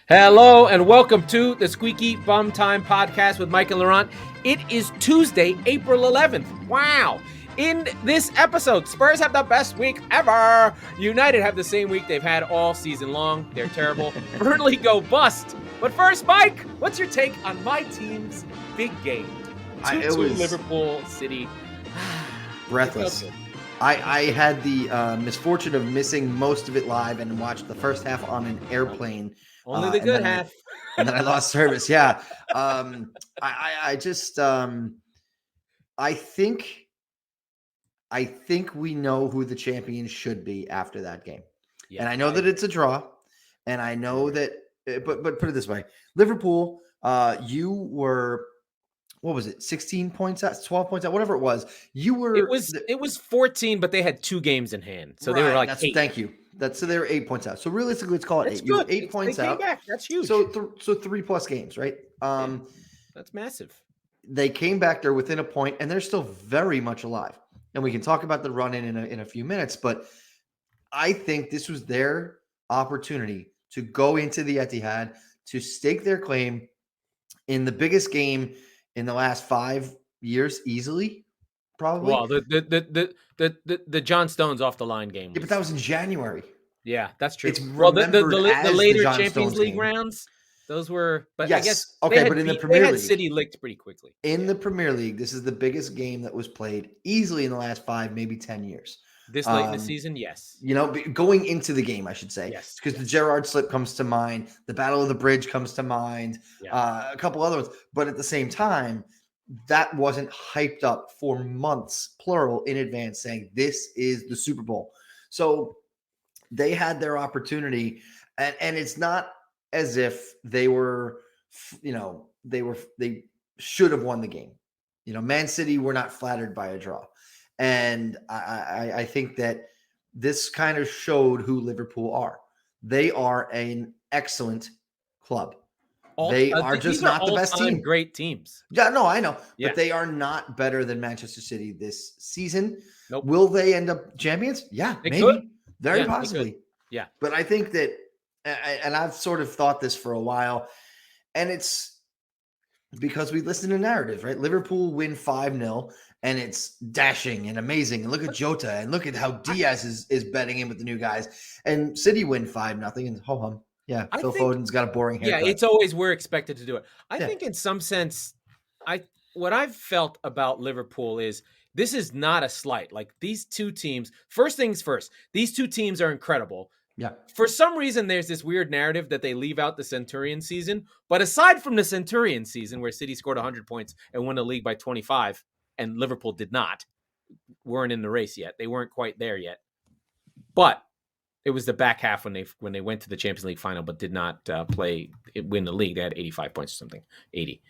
Hello and welcome to the Squeaky Bum Time Podcast with Mike and Laurent. It is Tuesday, April 11th. Wow. In this episode, Spurs have the best week ever. United have the same week they've had all season long. They're terrible. Burnley go bust. But first, Mike, what's your take on my team's big game? 2-2 Liverpool City. Breathless. I had the misfortune of missing most of it live and watched the first half on an airplane. Only the good half. And then I lost service. Yeah. I think we know who the champion should be after that game. Yeah, and I know that it's a draw. And I know that, but put it this way, Liverpool, you were, what was it? 16 points out, 12 points out, whatever it was. You were. It was 14, but they had 2 games in hand, so they were like 8. Thank you. So they were 8 points out. So realistically, let's call it 8. You were 8 points out. Back. That's huge. So 3+ games, right? That's massive. They came back. They're within a point, and they're still very much alive. And we can talk about the run-in in a few minutes, but I think this was their opportunity to go into the Etihad to stake their claim in the biggest game in the last 5 years, easily, probably. Well, the John Stones off the line game. Yeah, but that was in January. Yeah, that's true. It's the later Champions League rounds, those were. But yes, I guess okay, but in the Premier League, City licked pretty quickly. In the Premier League, this is the biggest game that was played easily in the last 5, maybe 10 years. This late in the season, yes. You know, going into the game, I should say. Yes. Because the Gerrard slip comes to mind. The Battle of the Bridge comes to mind. Yeah. A couple other ones. But at the same time, that wasn't hyped up for months, plural, in advance, saying this is the Super Bowl. So they had their opportunity. And it's not as if they were, they should have won the game. You know, Man City were not flattered by a draw. And I think that this kind of showed who Liverpool are. They are an excellent club. They are just not the best team. Great teams. Yeah, no, I know. Yeah. But they are not better than Manchester City this season. Nope. Will they end up champions? Yeah, maybe. Could. Very possibly. Yeah. But I think that, and I've sort of thought this for a while, and it's because we listen to narratives, right? Liverpool win 5-0. And it's dashing and amazing. And look at Jota and look at how Diaz is betting in with the new guys. And City win 5-0 and ho-hum. Yeah, Phil Foden's got a boring haircut. Yeah, it's always we're expected to do it. I think in some sense, what I've felt about Liverpool is this is not a slight. Like these two teams, first things first, these two teams are incredible. Yeah. For some reason, there's this weird narrative that they leave out the Centurion season. But aside from the Centurion season, where City scored 100 points and won the league by 25, and Liverpool did not, weren't in the race yet. They weren't quite there yet. But it was the back half when they went to the Champions League final, but did not win the league. They had 85 points or something, 80.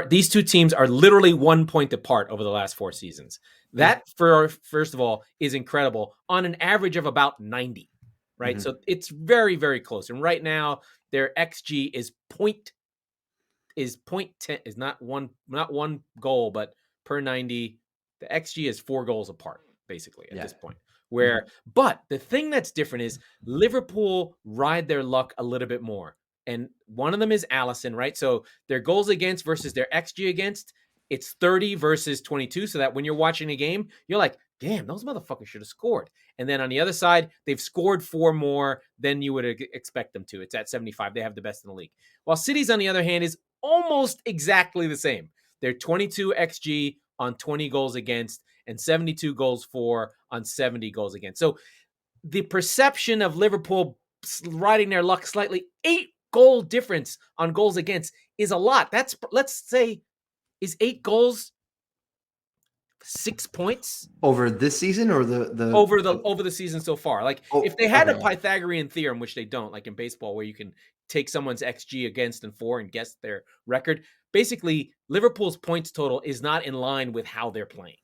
These two teams are literally 1 point apart over the last 4 seasons. That, first of all, is incredible on an average of about 90, right? Mm-hmm. So it's very, very close. And right now, their XG is 0.10, is not one goal, but per 90, the XG is 4 goals apart, basically, at this point. But the thing that's different is Liverpool ride their luck a little bit more. And one of them is Alisson, right? So their goals against versus their XG against, it's 30 versus 22. So that when you're watching a game, you're like, damn, those motherfuckers should have scored. And then on the other side, they've scored 4 more than you would expect them to. It's at 75. They have the best in the league. While City's, on the other hand, is almost exactly the same. They're 22 XG on 20 goals against and 72 goals for on 70 goals against. So the perception of Liverpool riding their luck slightly, 8 goal difference on goals against is a lot. That's, let's say, is 8 goals 6 points over this season or the over the season so far. Like if they had a Pythagorean theorem, which they don't, like in baseball, where you can take someone's XG against and for and guess their record. Basically, Liverpool's points total is not in line with how they're playing.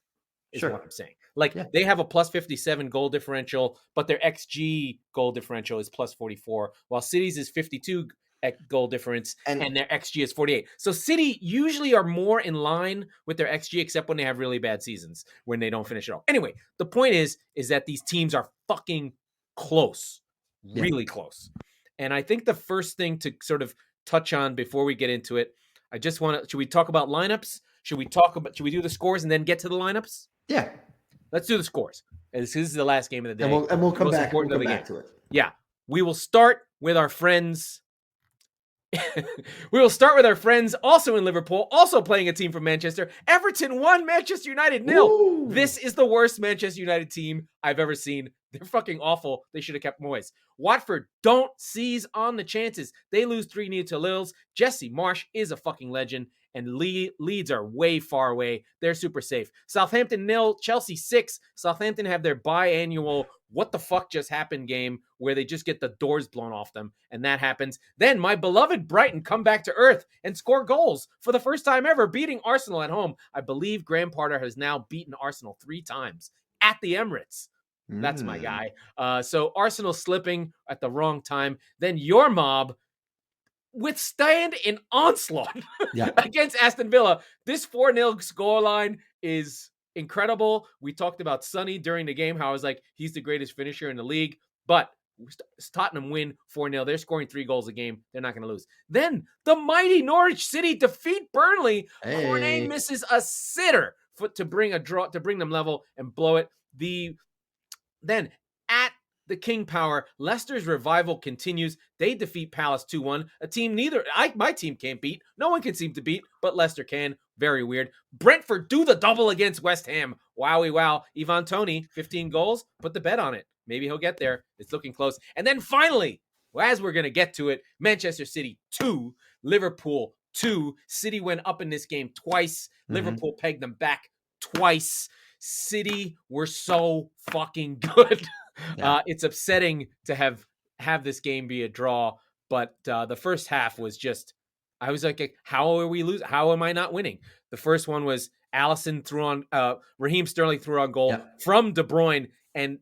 Is what I'm saying. Like they have a plus 57 goal differential, but their XG goal differential is plus 44, while City's is 52 goal difference and their XG is 48. So City usually are more in line with their XG, except when they have really bad seasons, when they don't finish it off. Anyway, the point is that these teams are fucking close, really close. And I think the first thing to sort of touch on before we get into it, I just want to, should we talk about lineups? Should we do the scores and then get to the lineups? Yeah. Let's do the scores. This is the last game of the day. And we'll come most back. important We'll of come the back game. to it. Yeah. We will start with our friends. We will start with our friends also in Liverpool, also playing a team from Manchester. Everton 1, Manchester United 0. Ooh. This is the worst Manchester United team I've ever seen. They're fucking awful. They should have kept Moyes. Watford don't seize on the chances. They lose 3-0 to Lille. Jesse Marsch is a fucking legend, and Leeds are way far away. They're super safe. Southampton 0, Chelsea 6. Southampton have their biannual what the fuck just happened game where they just get the doors blown off them, and that happens. Then my beloved Brighton come back to earth and score goals for the first time ever, beating Arsenal at home. I believe Graham Potter has now beaten Arsenal 3 times at the Emirates. That's my guy. So Arsenal slipping at the wrong time. Then your mob withstand an onslaught against Aston Villa. This 4-0 scoreline is incredible. We talked about Sonny during the game, how I was like, he's the greatest finisher in the league. But Tottenham win 4-0. They're scoring 3 goals a game. They're not going to lose. Then the mighty Norwich City defeat Burnley. Hey. Cornet misses a sitter to bring them level and blow it. Then at the King Power, Leicester's revival continues. They defeat Palace 2-1. A team my team can't beat. No one can seem to beat, but Leicester can. Very weird. Brentford do the double against West Ham. Wowie wow. Ivan Toney, 15 goals. Put the bet on it. Maybe he'll get there. It's looking close. And then finally, as we're going to get to it, Manchester City 2, Liverpool 2. City went up in this game twice. Liverpool pegged them back twice. City were so fucking good. It's upsetting to have this game be a draw, but the first half was just, I was like, how are we losing? How am I not winning? The first one was Alisson Raheem Sterling threw on goal from De Bruyne, and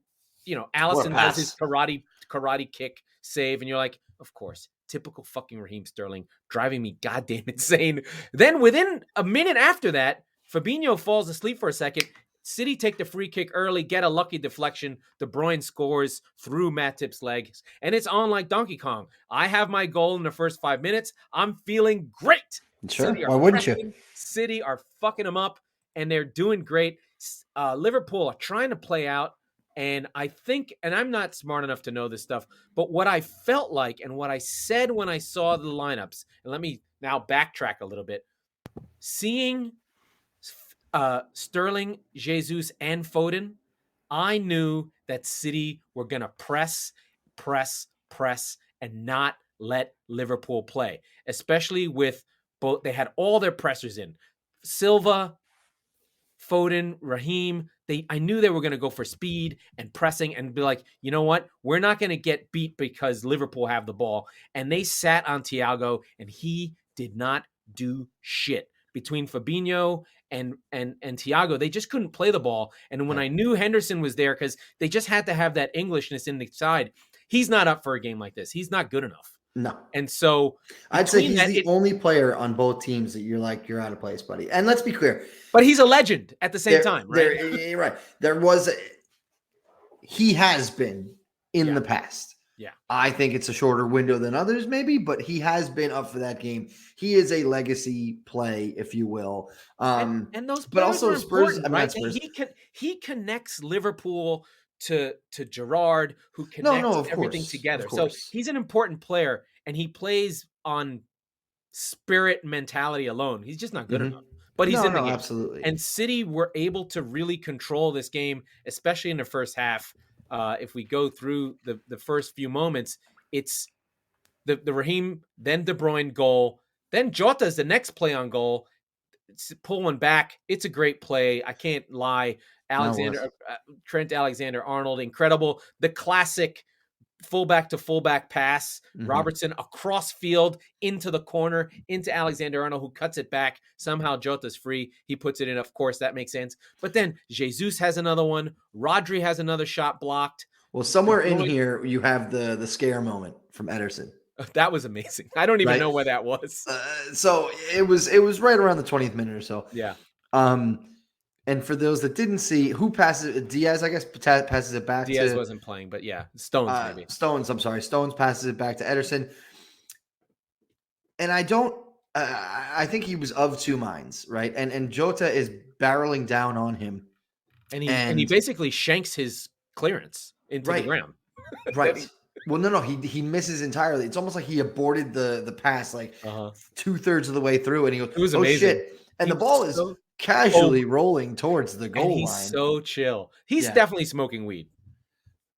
Alisson does his karate kick save, and you're like, of course, typical fucking Raheem Sterling, driving me goddamn insane. Then within a minute after that, Fabinho falls asleep for a second. City take the free kick early, get a lucky deflection. De Bruyne scores through Matip's legs, and it's on like Donkey Kong. I have my goal in the first 5 minutes. I'm feeling great. Sure, why wouldn't you? City are fucking them up, and they're doing great. Liverpool are trying to play out, and I think, and I'm not smart enough to know this stuff, but what I felt like and what I said when I saw the lineups, and let me now backtrack a little bit, seeing Sterling, Jesus, and Foden, I knew that City were going to press, and not let Liverpool play, especially with both. They had all their pressers in. Silva, Foden, Raheem. I knew they were going to go for speed and pressing and be like, you know what? We're not going to get beat because Liverpool have the ball. And they sat on Thiago, and he did not do shit. Between Fabinho and Thiago, they just couldn't play the ball. And when I knew Henderson was there, because they just had to have that Englishness in the side, he's not up for a game like this. He's not good enough. No. And so I'd say he's the only player on both teams that you're like, you're out of place, buddy. And let's be clear. But he's a legend at the same time, right? Right. He has been in the past. Yeah. I think it's a shorter window than others, maybe, but he has been up for that game. He is a legacy play, if you will. And those, but also Spurs. Right? Spurs. He connects Liverpool to Gerrard, who connects everything together. So he's an important player, and he plays on spirit mentality alone. He's just not good enough. But he's in the game. Absolutely. And City were able to really control this game, especially in the first half. If we go through the first few moments, it's the Raheem, then De Bruyne goal, then Jota's the next play on goal. Pull one back. It's a great play. I can't lie. Trent Alexander-Arnold, incredible. The classic fullback to fullback pass. Robertson across field into the corner, into Alexander-Arnold, who cuts it back. Somehow Jota's free. He puts it in. Of course, that makes sense. But then Jesus has another one. Rodri has another shot blocked. Well, somewhere in here, you have the scare moment from Ederson. That was amazing. I don't even know where that was. So it was right around the 20th minute or so. Yeah. And for those that didn't see, who passes Diaz, I guess, passes it back Diaz to wasn't playing, but yeah, Stones maybe. Stones. I'm sorry, Stones passes it back to Ederson. And I think he was of two minds, right? And Jota is barreling down on him. And he basically shanks his clearance into the ground. Right. Well, no, he misses entirely. It's almost like he aborted the pass like 2/3 of the way through, and he goes, It was "Oh amazing. shit!" And the ball is casually rolling towards the goal he's line. So chill. He's definitely smoking weed.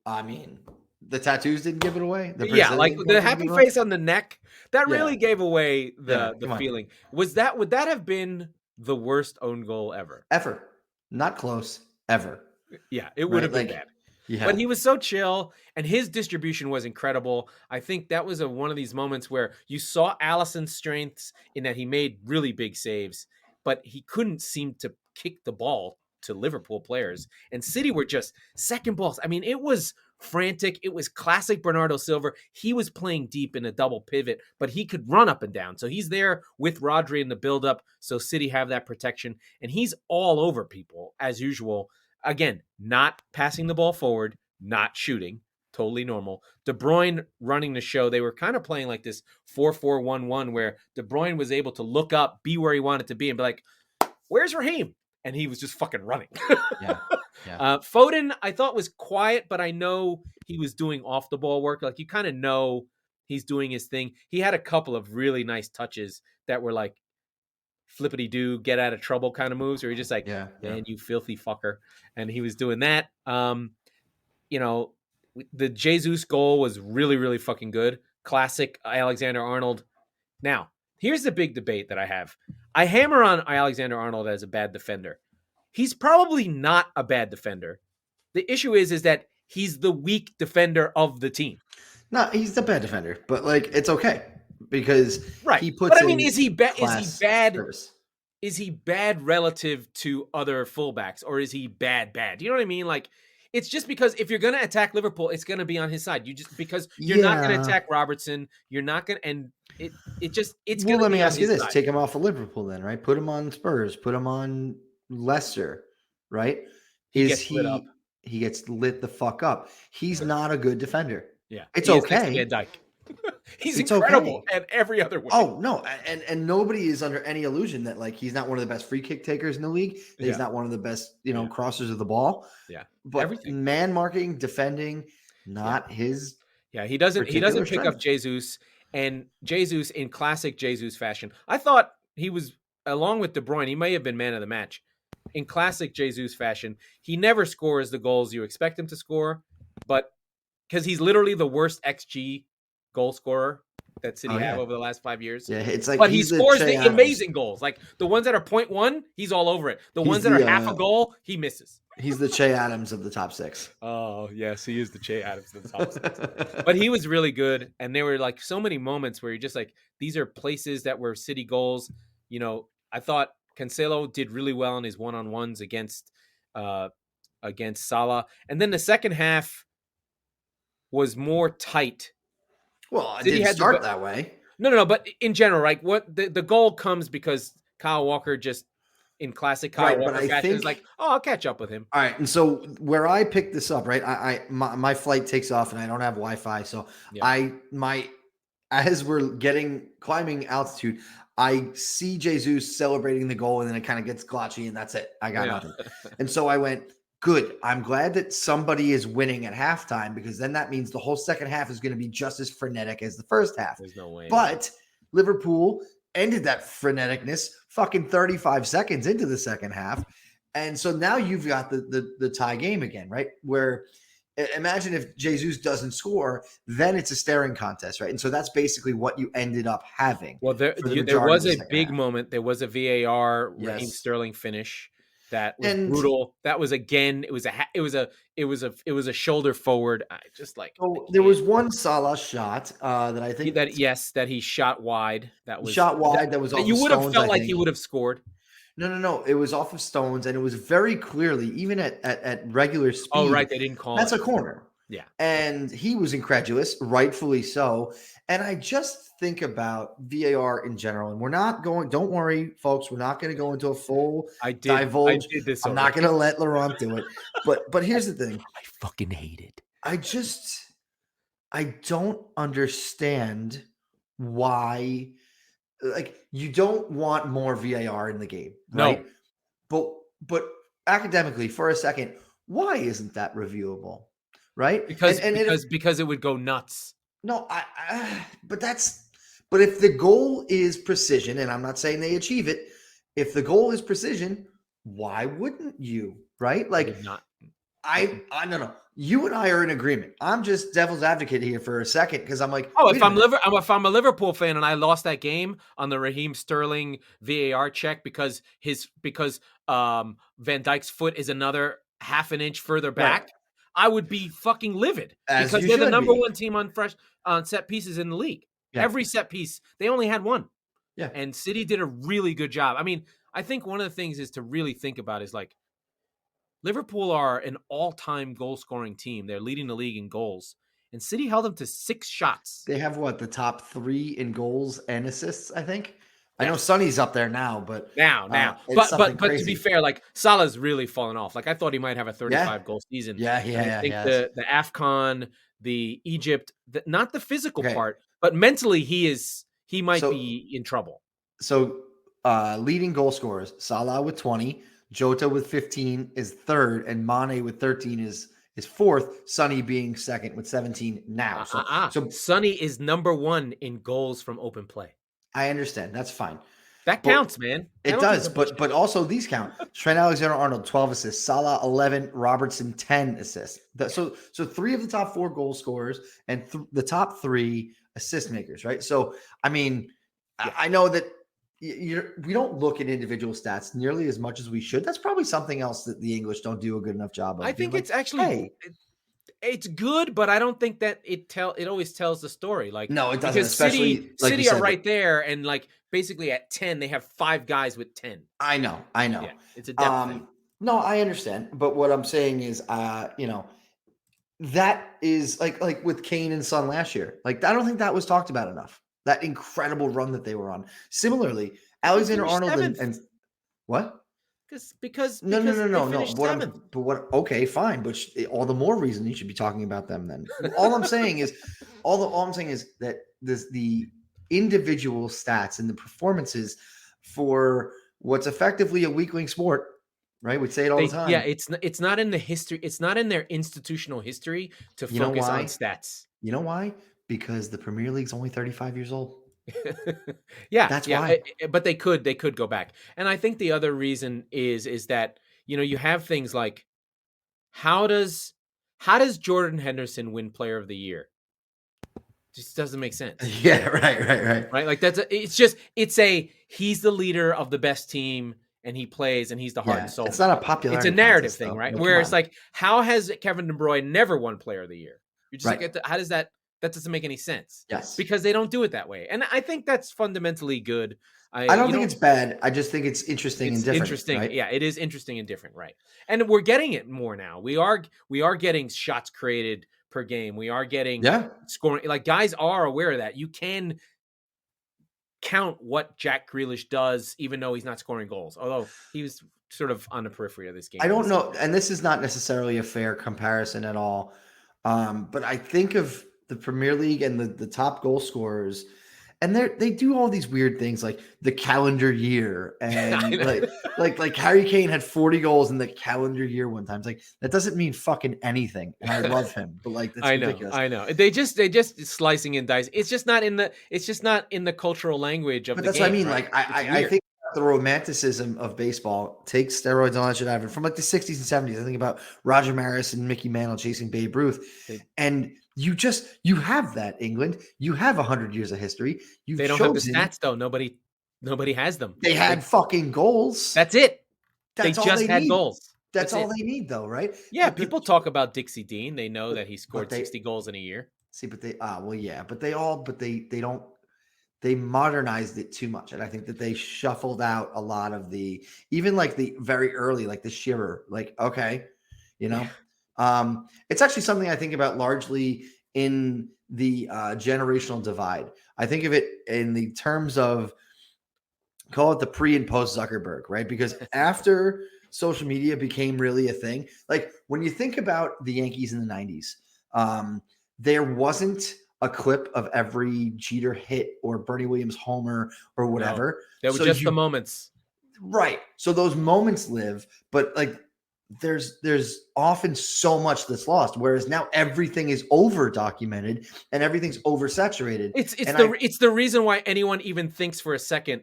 I mean, the tattoos didn't give it away. Like the happy face on the neck, that really gave away the feeling. Would that have been the worst own goal ever? Ever. Not close. Ever. Yeah, it would have been bad. Yeah. But he was so chill, and his distribution was incredible. I think that was one of these moments where you saw Alisson's strengths in that he made really big saves, but he couldn't seem to kick the ball to Liverpool players. And City were just second balls. I mean, it was frantic. It was classic Bernardo Silva. He was playing deep in a double pivot, but he could run up and down. So he's there with Rodri in the buildup. So City have that protection, and he's all over people as usual. Again, not passing the ball forward, not shooting, totally normal. De Bruyne running the show. They were kind of playing like this 4-4-1-1 where De Bruyne was able to look up, be where he wanted to be, and be like, "Where's Raheem?" And he was just fucking running. Foden, I thought was quiet, but I know he was doing off the ball work. Like you kind of know he's doing his thing. He had a couple of really nice touches that were like flippity do, get out of trouble kind of moves, where you're just like, man, you filthy fucker. And he was doing that. You know, the Jesus goal was really, really fucking good. Classic Alexander-Arnold. Now, here's the big debate that I have. I hammer on Alexander-Arnold as a bad defender. He's probably not a bad defender. The issue is that he's the weak defender of the team. No, he's the bad defender, but like it's okay because he puts. But I mean, is he bad? Is he bad relative to other fullbacks, or is he bad? You know what I mean? Like, it's just because if you're going to attack Liverpool, it's going to be on his side. Because you're not going to attack Robertson. You're not going to, and it's. Well, let me ask you this: take him off of Liverpool, then, right? Put him on Spurs. Put him on Leicester, right? He gets lit the fuck up. He's not a good defender. Yeah, it's okay. Van Dijk. He's incredible at every other way. Oh no, and nobody is under any illusion that like he's not one of the best free kick takers in the league. He's not one of the best, crossers of the ball. Yeah, but man marking, defending, not his. Yeah, he doesn't pick up Jesus, and Jesus in classic Jesus fashion. I thought he was, along with De Bruyne, he may have been man of the match. In classic Jesus fashion, he never scores the goals you expect him to score, but because he's literally the worst XG goal scorer that City have over the last 5 years. Yeah, it's like, but he scores the amazing goals. Like the ones that are 0.1, he's all over it. The ones that are half a goal, he misses. He's the Che Adams of the top six. Oh, yes, he is the Che Adams of the top six. But he was really good. And there were like so many moments where you're just like, these are places that were City goals. You know, I thought Cancelo did really well in his one-on-ones against Salah. And then the second half was more tight. Well, it didn't start that way. No. But in general, right? What the goal comes because Kyle Walker just in classic Kyle Walker fashion is like, I'll catch up with him. All right, and so where I picked this up, right? My flight takes off and I don't have Wi-Fi, so as we're climbing altitude, I see Jesus celebrating the goal, and then it kind of gets glotchy, and that's it. I got nothing. And so I went, good. I'm glad that somebody is winning at halftime, because then that means the whole second half is going to be just as frenetic as the first half. There's no way. But Liverpool ended that freneticness fucking 35 seconds into the second half. And so now you've got the tie game again, right? Where imagine if Jesus doesn't score, then it's a staring contest, right? And so that's basically what you ended up having. Well, there was a big moment. There was a VAR Raheem Sterling finish. That was brutal. That was again. It was a shoulder forward. There was one Salah shot that I think that he shot wide. That was shot wide. That was off you would have Stones, felt like he would have scored. No. It was off of Stones, and it was very clearly, even at regular speed. Oh, right. They didn't call that's it. A corner. Yeah. And he was incredulous, rightfully so. And I just think about VAR in general, and we're not going, don't worry, folks, we're not going to go into a full divulge. I did this I'm already. not going to let Laurent do it. But here's the thing. I fucking hate it. I don't understand why, like, you don't want more VAR in the game, right? No. But academically, for a second, why isn't that reviewable? Right? Because it would go nuts. No, but if the goal is precision, and I'm not saying they achieve it, if the goal is precision, why wouldn't you? Right? Like, I don't know. You and I are in agreement. I'm just devil's advocate here for a second because I'm like, if I'm a Liverpool fan and I lost that game on the Raheem Sterling VAR check because Van Dijk's foot is another half an inch further back, right, I would be fucking livid because they're the number one team on set pieces in the league. Yeah. Every set piece, they only had one. Yeah. And City did a really good job. I mean, I think one of the things is to really think about is like, Liverpool are an all-time goal-scoring team. They're leading the league in goals. And City held them to 6 shots. They have, the top 3 in goals and assists, I think? Yeah. I know Sonny's up there now, but... Now. But to be fair, like, Salah's really fallen off. Like, I thought he might have a 35-goal season. Yeah. I think the AFCON, the Egypt, not the physical part, but mentally he might be in trouble. So, leading goal scorers, Salah with 20, Jota with 15 is third, and Mane with 13 is fourth. Sonny being second with 17 now. So Sonny is number 1 in goals from open play. I understand. That's fine. That counts, man. It does, but also these count. Trent Alexander-Arnold 12 assists, Salah 11, Robertson 10 assists. So 3 of the top 4 goal scorers and the top 3 assist makers, right? So I mean, I know that. We don't look at individual stats nearly as much as we should. That's probably something else that the English don't do a good enough job of. I think it's actually it's good, but I don't think that it always tells the story. Like, no, it doesn't. Because especially City are right there, and like basically at 10, they have 5 guys with 10. I know. Yeah, it's a depth thing. No, I understand, but what I'm saying is, that is like with Kane and Son last year. Like, I don't think that was talked about enough. That incredible run that they were on. Similarly, Alexander-Arnold and what? Because no. Okay, fine, but all the more reason you should be talking about them then. all I'm saying is that the individual stats and the performances for what's effectively a weakling sport, right? We say it all the time. Yeah, it's not in the history. It's not in their institutional history to focus on stats. You know why? Because the Premier League's only 35 years old. Yeah, that's why. But they could go back. And I think the other reason is that, you have things like, how does Jordan Henderson win Player of the Year? Just doesn't make sense. Yeah, right. Right? Like he's the leader of the best team and he plays and he's the heart and soul. It's not a popularity. It's a narrative thing, right? Where it's like, how has Kevin De Bruyne never won Player of the Year? You're just like, how does that doesn't make any sense. Yes. Because they don't do it that way. And I think that's fundamentally good. I don't think it's bad. I just think it's interesting and different. Interesting. Right? Yeah, it is interesting and different, right? And we're getting it more now. We are getting shots created per game. We are getting scoring. Like, guys are aware of that. You can count what Jack Grealish does, even though he's not scoring goals. Although he was sort of on the periphery of this game. I don't know. And this is not necessarily a fair comparison at all. But I think of the Premier League and the top goal scorers, and they do all these weird things like the calendar year, and like Harry Kane had 40 goals in the calendar year one time. It's like, that doesn't mean fucking anything, and I love him, but like, that's ridiculous. I know. They just slicing and dicing. It's just not in the cultural language of. But the that's game, what I mean. right? Like, I think the romanticism of baseball takes steroids and all that shit out of it from like the 60s and 70s. I think about Roger Maris and Mickey Mantle chasing Babe Ruth, and you have that, England. You have 100 years of history. They don't have the stats though. Nobody has them. They had fucking goals. That's it. They just had goals. That's all they need though, right? Yeah, people talk about Dixie Dean. They know that he scored 60 goals in a year. See, but they don't. They modernized it too much. And I think that they shuffled out a lot of even like the very early, like the Shearer, like, okay, It's actually something I think about largely in the generational divide. I think of it in the terms of, call it the pre and post Zuckerberg, right? Because after social media became really a thing, like when you think about the Yankees in the 90s, there wasn't a clip of every Jeter hit or Bernie Williams homer or whatever. No, they were just the moments. Right. So those moments live, but like there's often so much that's lost, whereas now everything is over documented and everything's oversaturated. It's the reason why anyone even thinks for a second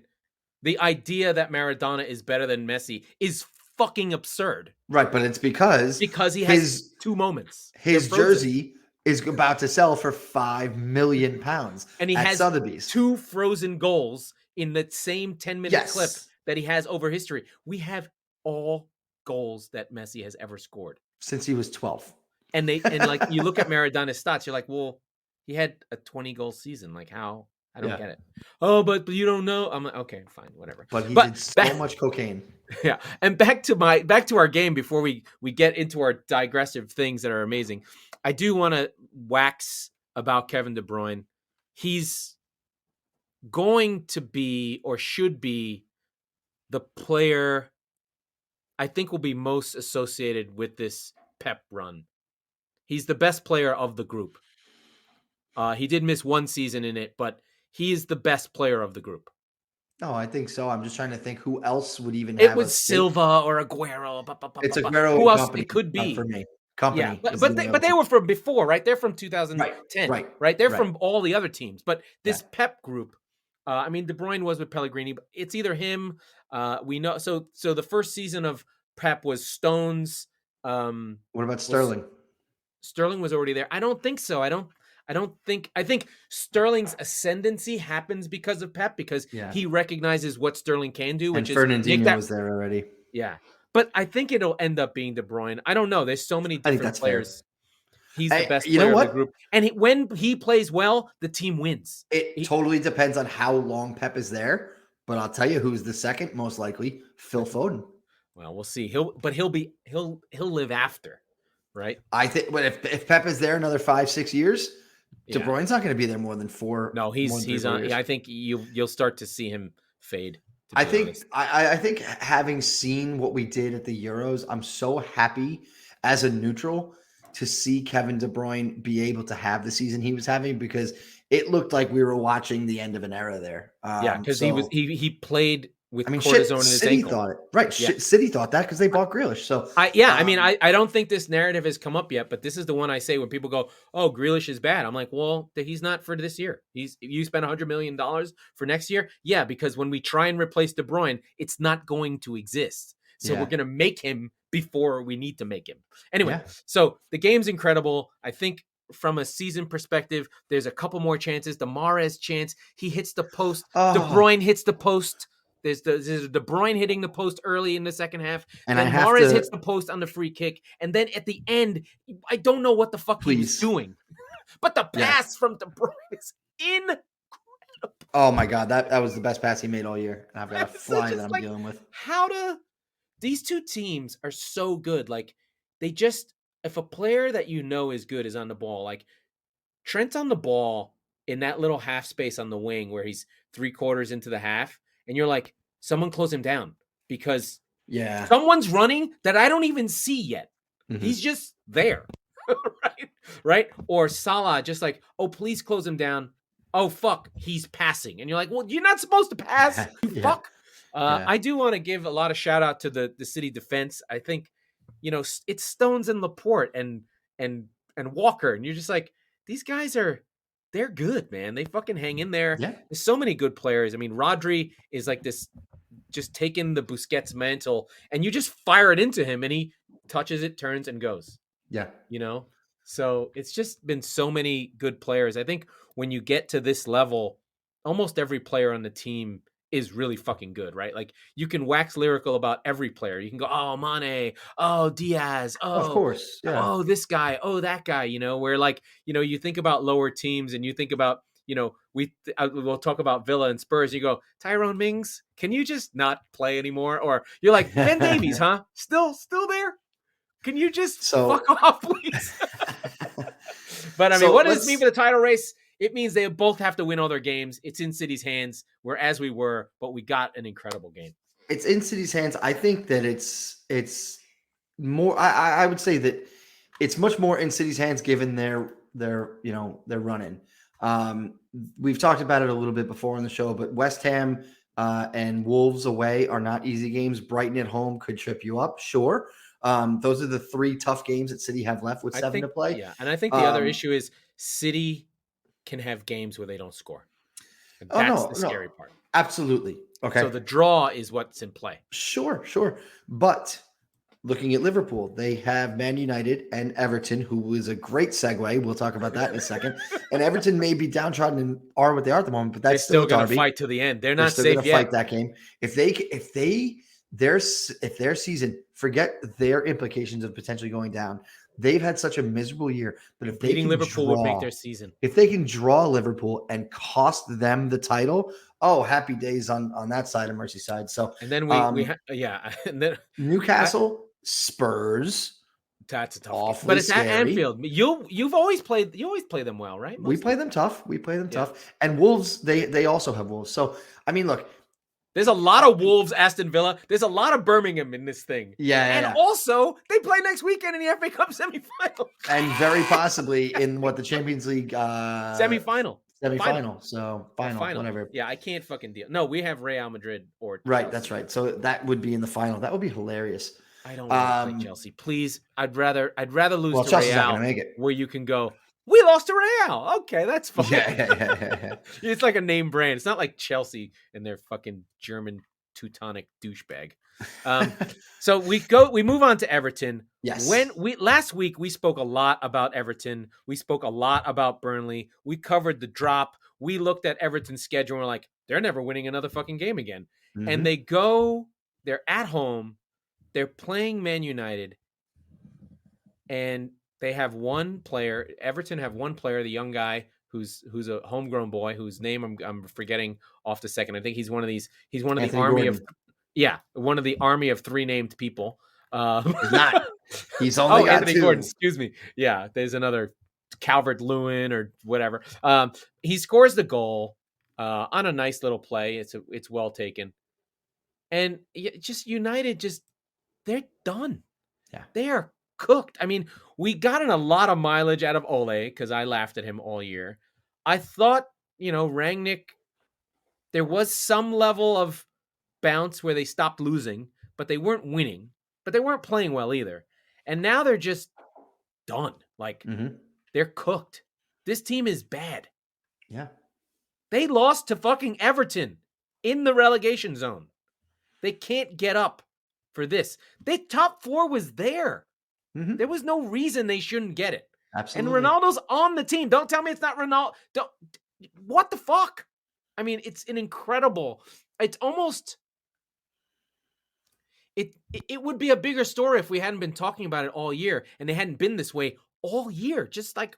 the idea that Maradona is better than Messi is fucking absurd. Right, but it's because he has 2 moments. His jersey is about to sell for £5 million, and he has Sotheby's. 2 frozen goals in the same 10-minute clip that he has over history. We have all goals that Messi has ever scored since he was 12. And like you look at Maradona's stats, you're like, well, he had a 20-goal season. Like how? I don't get it. Oh, but you don't know. I'm like, okay, fine, whatever. But he did so much cocaine. Yeah. And back to our game before we get into our digressive things that are amazing. I do want to wax about Kevin De Bruyne. He's going to be, or should be, the player I think will be most associated with this Pep run. He's the best player of the group. He did miss 1 season in it, but he is the best player of the group. No, I think so. I'm just trying to think who else would even have. It was Silva or Aguero. It's Aguero. Who else it could be for me? Company. Yeah, but they were from before, right? They're from 2010, right? They're from all the other teams. But this Pep group, I mean, De Bruyne was with Pellegrini, but it's either him. We know. So the first season of Pep was Stones. What about Sterling? Sterling was already there. I don't think so. I think Sterling's ascendancy happens because of Pep, because he recognizes what Sterling can do, which and Fernandinho was there already. Yeah. But I think it'll end up being De Bruyne. I don't know. There's so many different players. Fair. He's the best player of the group. And when he plays well, the team wins. It totally depends on how long Pep is there. But I'll tell you who's the second most likely, Phil Foden. Well, we'll see. He'll live after, right? I think, but if Pep is there another 5-6 years, De Bruyne's not going to be there more than 4. No, he's on. I think you'll start to see him fade. I think having seen what we did at the Euros, I'm so happy as a neutral to see Kevin De Bruyne be able to have the season he was having, because it looked like we were watching the end of an era there. Because he played with cortisone in his City ankle. Thought it. Right. Yeah. City thought that because they bought Grealish. So I don't think this narrative has come up yet, but this is the one I say when people go, "Oh, Grealish is bad." I'm like, well, he's not for this year. You spent $100 million for next year, yeah, because when we try and replace De Bruyne, it's not going to exist. So we're going to make him before we need to make him. Anyway, so the game's incredible. I think from a season perspective, there's a couple more chances. The Mahrez chance, he hits the post. De Bruyne hits the post. There's De Bruyne hitting the post early in the second half, and then Mahrez hits the post on the free kick, and then at the end, I don't know what the fuck he was doing, but the pass from De Bruyne is incredible. Oh my god, that was the best pass he made all year. And I've got a fly that I'm dealing with. These two teams are so good. Like if a player that you know is good is on the ball, like Trent's on the ball in that little half space on the wing where he's 3/4 into the half. And you're like, someone close him down, because someone's running that I don't even see yet. Mm-hmm. He's just there, right? Or Salah just like, oh, please close him down. Oh, fuck, he's passing. And you're like, well, you're not supposed to pass, you fuck. I do want to give a lot of shout out to the City defense. I think, it's Stones and Laporte and Walker. And you're just like, these guys they're good, man. They fucking hang in there. Yeah. There's so many good players. I mean, Rodri is like this, just taking the Busquets mantle, and you just fire it into him, and he touches it, turns, and goes. Yeah. So it's just been so many good players. I think when you get to this level, almost every player on the team is really fucking good, right? Like you can wax lyrical about every player. You can go, oh, Mane, oh, Diaz, oh, of course, oh, this guy, oh, that guy, where like, you think about lower teams and you think about, we'll talk about Villa and Spurs. And you go, Tyrone Mings, can you just not play anymore? Or you're like, Ben Davies, huh? Still there? Can you just fuck off, please? But I mean, what does this mean for the title race? It means they both have to win all their games. It's in City's hands. We're as we were, but we got an incredible game. It's in City's hands. I think that it's more. I would say that it's much more in City's hands given their run-in. We've talked about it a little bit before on the show, but West Ham and Wolves away are not easy games. Brighton at home could trip you up, sure. Those are the 3 tough games that City have left with 7 to play. Yeah, and I think the other issue is City can have games where they don't score. That's the scary part. Absolutely. Okay. So the draw is what's in play. Sure. But looking at Liverpool, they have Man United and Everton, who is a great segue. We'll talk about that in a second. And Everton may be downtrodden and are what they are at the moment, but that's still going to fight to the end. They're not safe yet. Fight that game. If their season, forget their implications of potentially going down. They've had such a miserable year, but if beating Liverpool would make their season. If they can draw Liverpool and cost them the title, happy days on that side of Merseyside. So and then and then Newcastle, Spurs. That's a tough game. But it's scary. At Anfield. You always play them well, right? We play them tough. Tough. And Wolves, they also have Wolves. So I mean, look. There's a lot of Wolves, Aston Villa. There's a lot of Birmingham in this thing. Yeah. Also, they play next weekend in the FA Cup semifinal. And very possibly in the Champions League semifinal. So final, whatever. Yeah, I can't fucking deal. No, we have Real Madrid or Chelsea. Right, that's right. So that would be in the final. That would be hilarious. I don't want to play Chelsea. Please, I'd rather lose to Chelsea's Real not gonna make it. Where you can go, we lost to Real. Okay, that's fine. Yeah. It's like a name brand. It's not like Chelsea and their fucking German Teutonic douchebag. So we move on to Everton. Yes. Last week we spoke a lot about Everton. We spoke a lot about Burnley. We covered the drop. We looked at Everton's schedule and we're like, they're never winning another fucking game again. Mm-hmm. And they're at home. They're playing Man United. And they have one player. Everton have one player, the young guy who's a homegrown boy whose name I'm forgetting off the second. I think he's one of these. He's one of Anthony the army Gordon. one of the army of 3 named people. He's not. He's only got Anthony 2. Gordon. Excuse me. Yeah, there's another Calvert-Lewin or whatever. He scores the goal on a nice little play. It's well taken, and just United they're done. Yeah, they are cooked. I mean, we got a lot of mileage out of Ole because I laughed at him all year. I thought, Rangnick, there was some level of bounce where they stopped losing, but they weren't winning, but they weren't playing well either. And now they're just done. Like, They're cooked. This team is bad. Yeah. They lost to fucking Everton in the relegation zone. They can't get up for this. The top 4 was there. Mm-hmm. There was no reason they shouldn't get it. Absolutely. And Ronaldo's on the team. Don't tell me it's not Ronaldo. What the fuck? I mean, it's an incredible. It's almost. It would be a bigger story if we hadn't been talking about it all year and they hadn't been this way all year. Just like,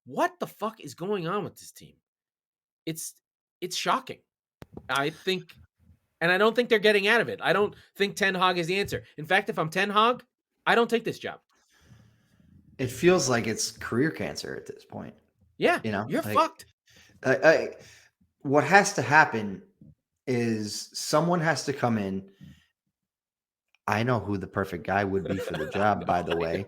what the fuck is going on with this team? It's shocking. I think, and I don't think they're getting out of it. I don't think Ten Hag is the answer. In fact, if I'm Ten Hag, I don't take this job. It feels like it's career cancer at this point. Yeah, you're fucked. What has to happen is someone has to come in. I know who the perfect guy would be for the job, by the way.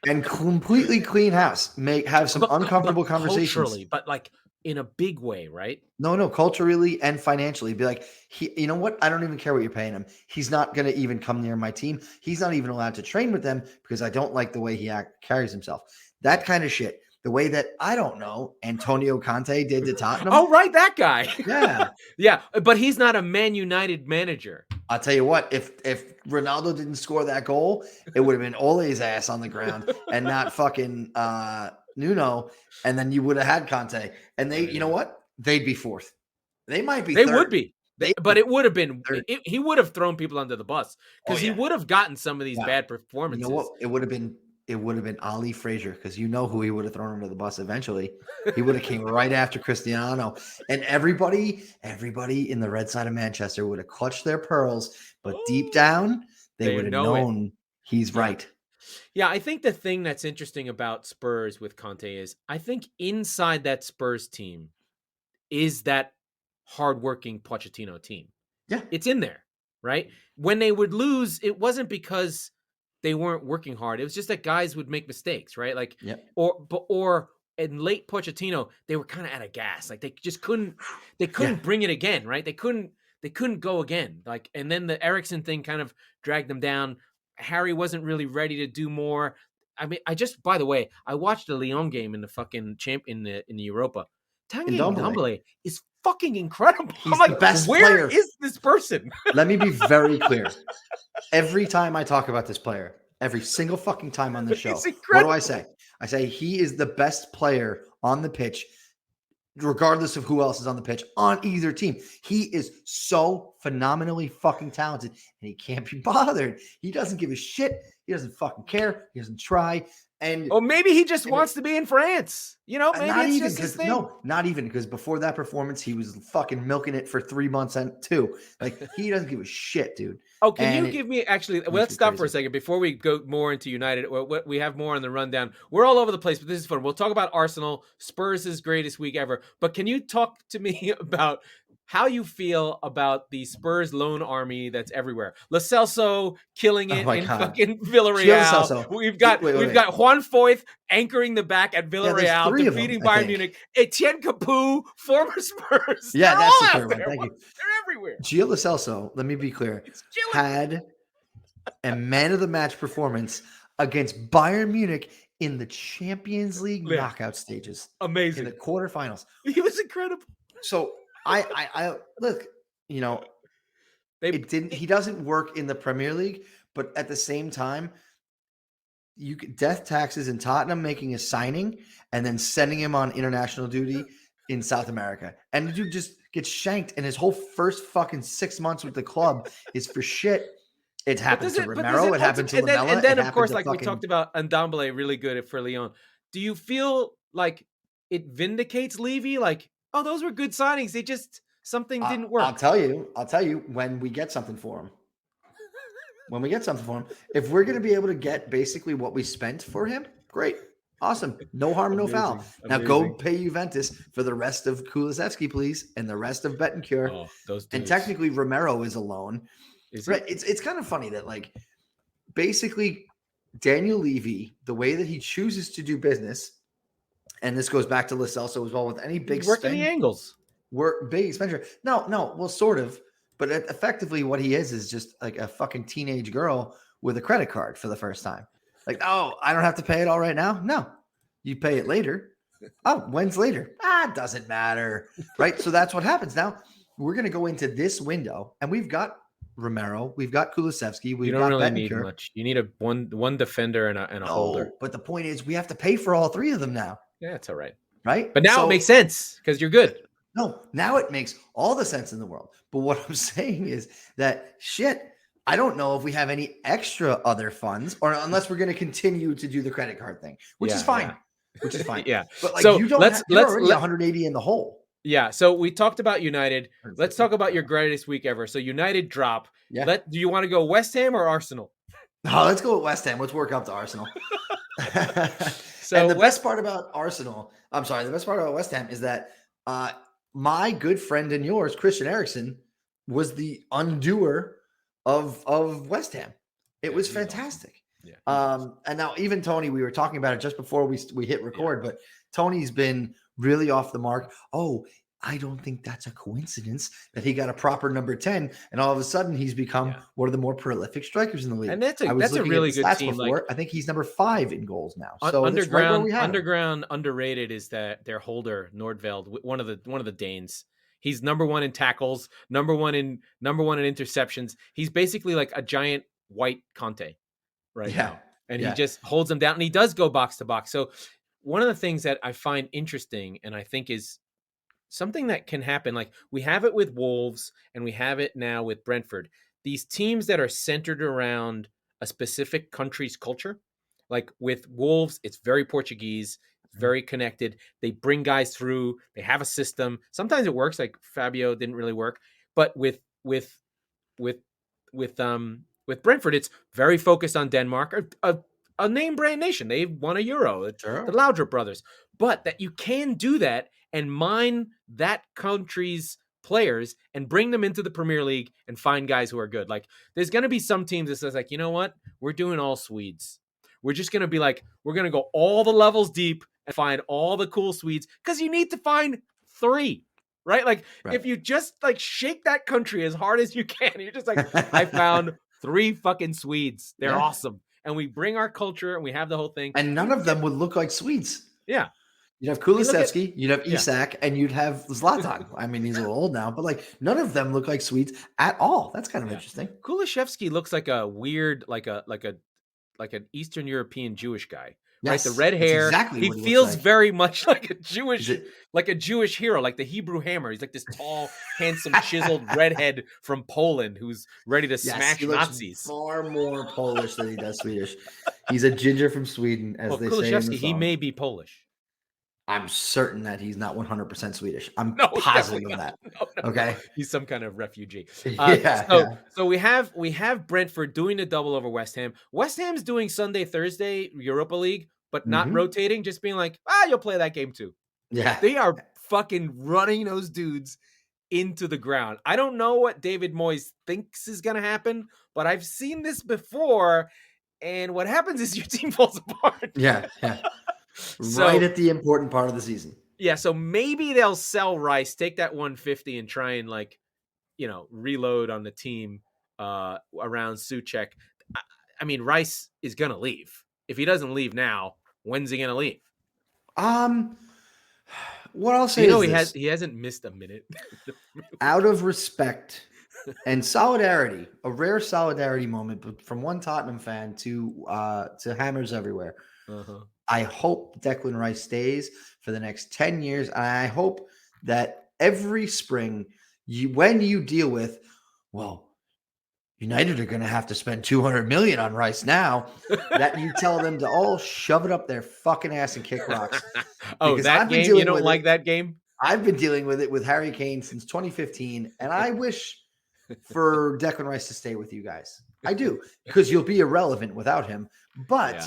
And completely clean house. Have some uncomfortable conversations. Culturally, but like in a big way, right? No, culturally and financially. Be like, you know what? I don't even care what you're paying him. He's not going to even come near my team. He's not even allowed to train with them because I don't like the way he carries himself. That kind of shit. The way that, I don't know, Antonio Conte did to Tottenham. Oh, right, that guy. Yeah. Yeah, but he's not a Man United manager. I'll tell you what, if Ronaldo didn't score that goal, it would have been Ole's ass on the ground and not fucking Nuno, and then you would have had Conte. And you know what? They'd be 4th. They might be They third. would be. But it would have been – he would have thrown people under the bus because he would have gotten some of these bad performances. You know what? It would have been Ali Frazier because you know who he would have thrown under the bus eventually. He would have came right after Cristiano. And everybody in the red side of Manchester would have clutched their pearls. But deep down, they would have known He's right. Yeah, I think the thing that's interesting about Spurs with Conte is I think inside that Spurs team is that hardworking Pochettino team. Yeah. It's in there, right? When they would lose, it wasn't because they weren't working hard. It was just that guys would make mistakes, right? Like, or in late Pochettino, they were kind of out of gas. Like they just couldn't bring it again, right? They couldn't go again. Like, and then the Eriksson thing kind of dragged them down. Harry wasn't really ready to do more. I mean, by the way, I watched the Lyon game in the fucking in the Europa. Tanguy Ndombele is fucking incredible. He's the best player. Where is this person? Let me be very clear. Every time I talk about this player, every single fucking time on the show, what do I say? I say he is the best player on the pitch, regardless of who else is on the pitch on either team. He is so phenomenally fucking talented, and he can't be bothered. He doesn't give a shit. He doesn't fucking care. He doesn't try. And maybe he just wants to be in France. You know, maybe not it's even just his thing. No, not even because before that performance, he was fucking milking it for 3 months and too. Like he doesn't give a shit, dude. Oh, can you give me let's stop for a second before we go more into United. What we have more on the rundown. We're all over the place, but this is fun. We'll talk about Arsenal, Spurs' greatest week ever. But can you talk to me about how you feel about the Spurs loan army that's everywhere? Lo Celso killing it in fucking Villarreal. We've got Juan Foyth anchoring the back at Villarreal, defeating Bayern Munich. Etienne Capoue, former Spurs. Yeah, they're that's all the out third there. one. Thank you. They're everywhere. Gio Lo Celso, let me be clear, had a man of the match performance against Bayern Munich in the Champions League knockout stages. Amazing. In the quarterfinals. He was incredible. So I look, you know, he doesn't work in the Premier League, but at the same time, death taxes in Tottenham making a signing and then sending him on international duty in South America. And the dude just gets shanked, and his whole first fucking 6 months with the club is for shit. It happened to Romero. It happened to Lamela. And then of course, like we talked about, Ndombele really good for Lyon. Do you feel like it vindicates Levy? Like, oh, those were good signings. They just something didn't work. I'll tell you when we get something for him. If we're going to be able to get basically what we spent for him, great. Awesome. No harm, no foul. Now go pay Juventus for the rest of Kulusevski, please, and the rest of Betancourt. Oh, those dudes. And technically Romero is a loan. Right. It's kind of funny that like basically Daniel Levy, the way that he chooses to do business, and this goes back to Lo Celso as well with any big working the angles. Big expenditure. No, well, sort of. But effectively what he is just like a fucking teenage girl with a credit card for the first time. Like, oh, I don't have to pay it all right now? No. You pay it later. Oh, when's later? It doesn't matter. Right? So that's what happens. Now, we're going to go into this window, and we've got Romero. We've got Kulusevski. You don't really need much. You need one defender and a holder. But the point is we have to pay for all three of them now. Yeah, it's all right. Right? But now it makes sense because you're good. No, now it makes all the sense in the world. But what I'm saying is that I don't know if we have any extra other funds, or unless we're going to continue to do the credit card thing, which is fine. Which is fine. Yeah. But like, so you're already 180 in the hole. Yeah. So we talked about United. Let's talk about your greatest week ever. So United drop. Yeah. Do you want to go West Ham or Arsenal? No, let's go with West Ham. Let's work up to Arsenal. And the best part about West Ham is that my good friend and yours, Christian Eriksen, was the undoer of West Ham. It was fantastic. Awesome. Yeah. And now even Tony, we were talking about it just before we hit record, but Tony's been really off the mark. Oh, I don't think that's a coincidence that he got a proper number 10, and all of a sudden he's become one of the more prolific strikers in the league. And that's a really good team. Like, I think he's number 5 in goals now. So underground underrated is that their holder Nordveld, one of the Danes. He's number 1 in tackles, number one in interceptions. He's basically like a giant white Conte now. And he just holds them down, and he does go box to box. So one of the things that I find interesting, and I think is something that can happen, like we have it with Wolves and we have it now with Brentford, these teams that are centered around a specific country's culture. Like with Wolves, it's very Portuguese, very connected. They bring guys through. They have a system. Sometimes it works. Like Fabio didn't really work, but with With Brentford, it's very focused on Denmark, a name brand nation. They've won a Euro, Sure. the Laudrup brothers. But that you can do that and mine that country's players and bring them into the Premier League and find guys who are good. Like, there's going to be some teams that says, like, you know what? We're doing all Swedes. We're just going to be like, we're going to go all the levels deep and find all the cool Swedes, because you need to find 3. Right? Like, if you just like shake that country as hard as you can, you're just like, I found 3 fucking Swedes. They're awesome. And we bring our culture and we have the whole thing. And none of them would look like Swedes. Yeah. You'd have Kulusevski, you'd have Isak, and you'd have Zlatan. I mean, he's a little old now, but like none of them look like Swedes at all. That's kind of interesting. Kulusevski looks like a weird, like an Eastern European Jewish guy. Yes, right? The red hair. Exactly he feels very much like a Jewish hero, like the Hebrew Hammer. He's like this tall, handsome, chiseled redhead from Poland who's ready to smash Nazis. Far more Polish than he does Swedish. He's a ginger from Sweden, as they say in the song. He may be Polish. I'm certain that he's not 100% Swedish. I'm positive of that. No. Okay, he's some kind of refugee. So we have Brentford doing the double over West Ham. West Ham's doing Sunday, Thursday Europa League, but not rotating. Just being like, you'll play that game too. Yeah, they are fucking running those dudes into the ground. I don't know what David Moyes thinks is going to happen, but I've seen this before, and what happens is your team falls apart. Yeah. Right at the important part of the season. Yeah, so maybe they'll sell Rice, take that 150 and try and reload on the team around Souček. I mean, Rice is going to leave. If he doesn't leave now, when's he going to leave? What I'll say is he hasn't missed a minute. Out of respect and solidarity, a rare solidarity moment from one Tottenham fan to hammers everywhere. I hope Declan Rice stays for the next 10 years. And I hope that every spring, when you deal with, United are going to have to spend $200 million on Rice now, that you tell them to all shove it up their fucking ass and kick rocks. That game? You don't like that game? I've been dealing with it with Harry Kane since 2015, and I wish for Declan Rice to stay with you guys. I do, because you'll be irrelevant without him. But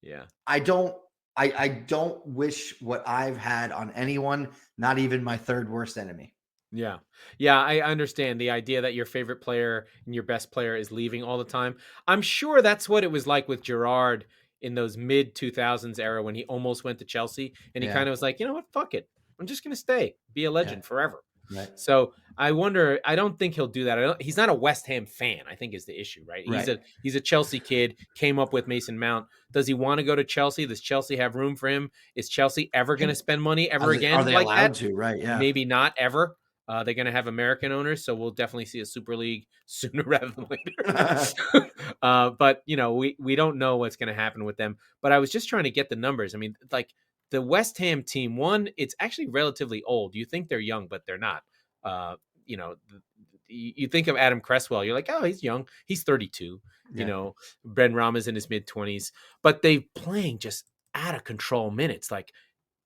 yeah. I don't wish what I've had on anyone, not even my third worst enemy. Yeah, I understand the idea that your favorite player and your best player is leaving all the time. I'm sure that's what it was like with Gerrard in those mid-2000s era when he almost went to Chelsea, and he kind of was like, you know what, fuck it. I'm just going to stay, be a legend forever. Right. So I wonder, I don't think he'll do that. He's not a West Ham fan, I think is the issue, right? He's a Chelsea kid, came up with Mason Mount. Does he want to go to Chelsea? Does Chelsea have room for him? Is Chelsea ever going to spend money again? Are they allowed to? Right, yeah. Maybe not ever. They're going to have American owners, so we'll definitely see a Super League sooner rather than later. But, we don't know what's going to happen with them. But I was just trying to get the numbers. I mean, like the West Ham team, it's actually relatively old. You think they're young, but they're not. You think of Adam Cresswell, you're like, oh, he's young. He's 32. Yeah. Ben Rama's in his mid-20s. But they're playing just out of control minutes. Like,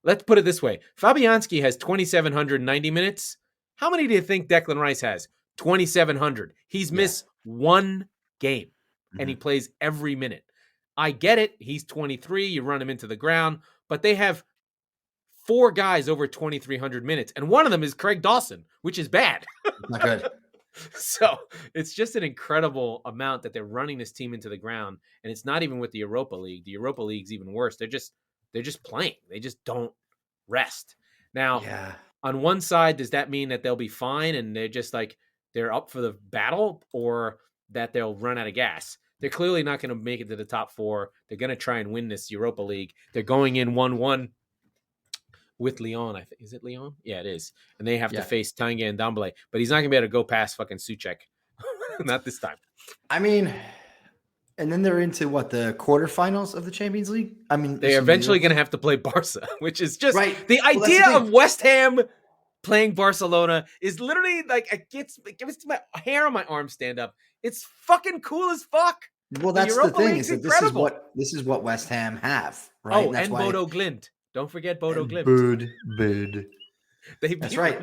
let's put it this way. Fabianski has 2,790 minutes. How many do you think Declan Rice has? 2,700. He's missed one game, and he plays every minute. I get it. He's 23. You run him into the ground, but they have 4 guys over 2,300 minutes, and one of them is Craig Dawson, which is bad. Not good. So it's just an incredible amount that they're running this team into the ground, and it's not even with the Europa League. The Europa League's even worse. They're just playing. They just don't rest. Now, on one side, does that mean that they'll be fine and they're just like they're up for the battle, or that they'll run out of gas? They're clearly not going to make it to the top 4. They're going to try and win this Europa League. They're going in 1-1 with Lyon. I think, is it Lyon? Yeah, it is. And they have to face Tanguy and Ndombele, but he's not going to be able to go past fucking Souček. Not this time. I mean, and then they're into the quarterfinals of the Champions League. I mean, they're eventually going to have to play Barca, which is just the idea of West Ham playing Barcelona is literally like it gets my hair on my arm stand up. It's fucking cool as fuck. Well, that's the thing is that this is what West Ham have, right? Oh, and Bodo Glimt. Don't forget Bodo Glimt. Bud. That's right.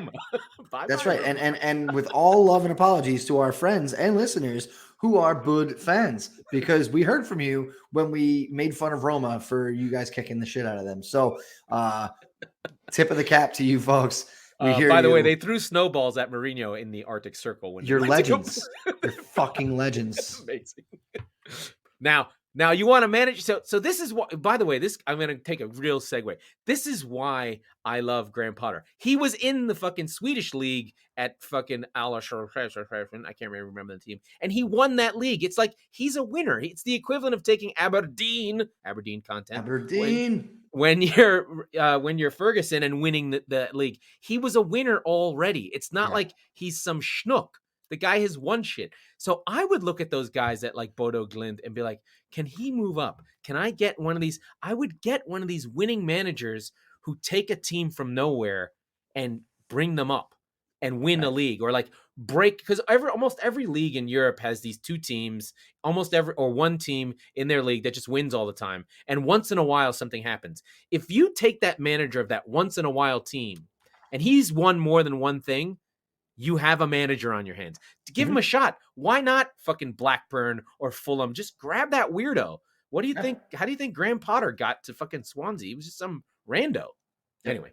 Bye. That's right. And with all love and apologies to our friends and listeners who are Bud fans, because we heard from you when we made fun of Roma for you guys kicking the shit out of them. So, tip of the cap to you folks. We hear by the you. way, they threw snowballs at Mourinho in the Arctic Circle when You're legends. You're fucking legends. Amazing. Now you want to manage. So this is what. By the way, I'm going to take a real segue. This is why I love Graham Potter. He was in the fucking Swedish league at fucking Alasher. I can't remember the team, and he won that league. It's like he's a winner. It's the equivalent of taking Aberdeen content. When you're Ferguson and winning the league, he was a winner already. It's not like he's some schnook. The guy has won shit. So I would look at those guys at like Bodo Glimt and be like, can he move up? Can I get one of these? I would get one of these winning managers who take a team from nowhere and bring them up and win a league, or like break, because almost every league in Europe has these two teams, or one team in their league that just wins all the time. And once in a while, something happens. If you take that manager of that once in a while team and he's won more than one thing, you have a manager on your hands. To give him a shot. Why not fucking Blackburn or Fulham? Just grab that weirdo. What do you think? How do you think Graham Potter got to fucking Swansea? He was just some rando. Anyway,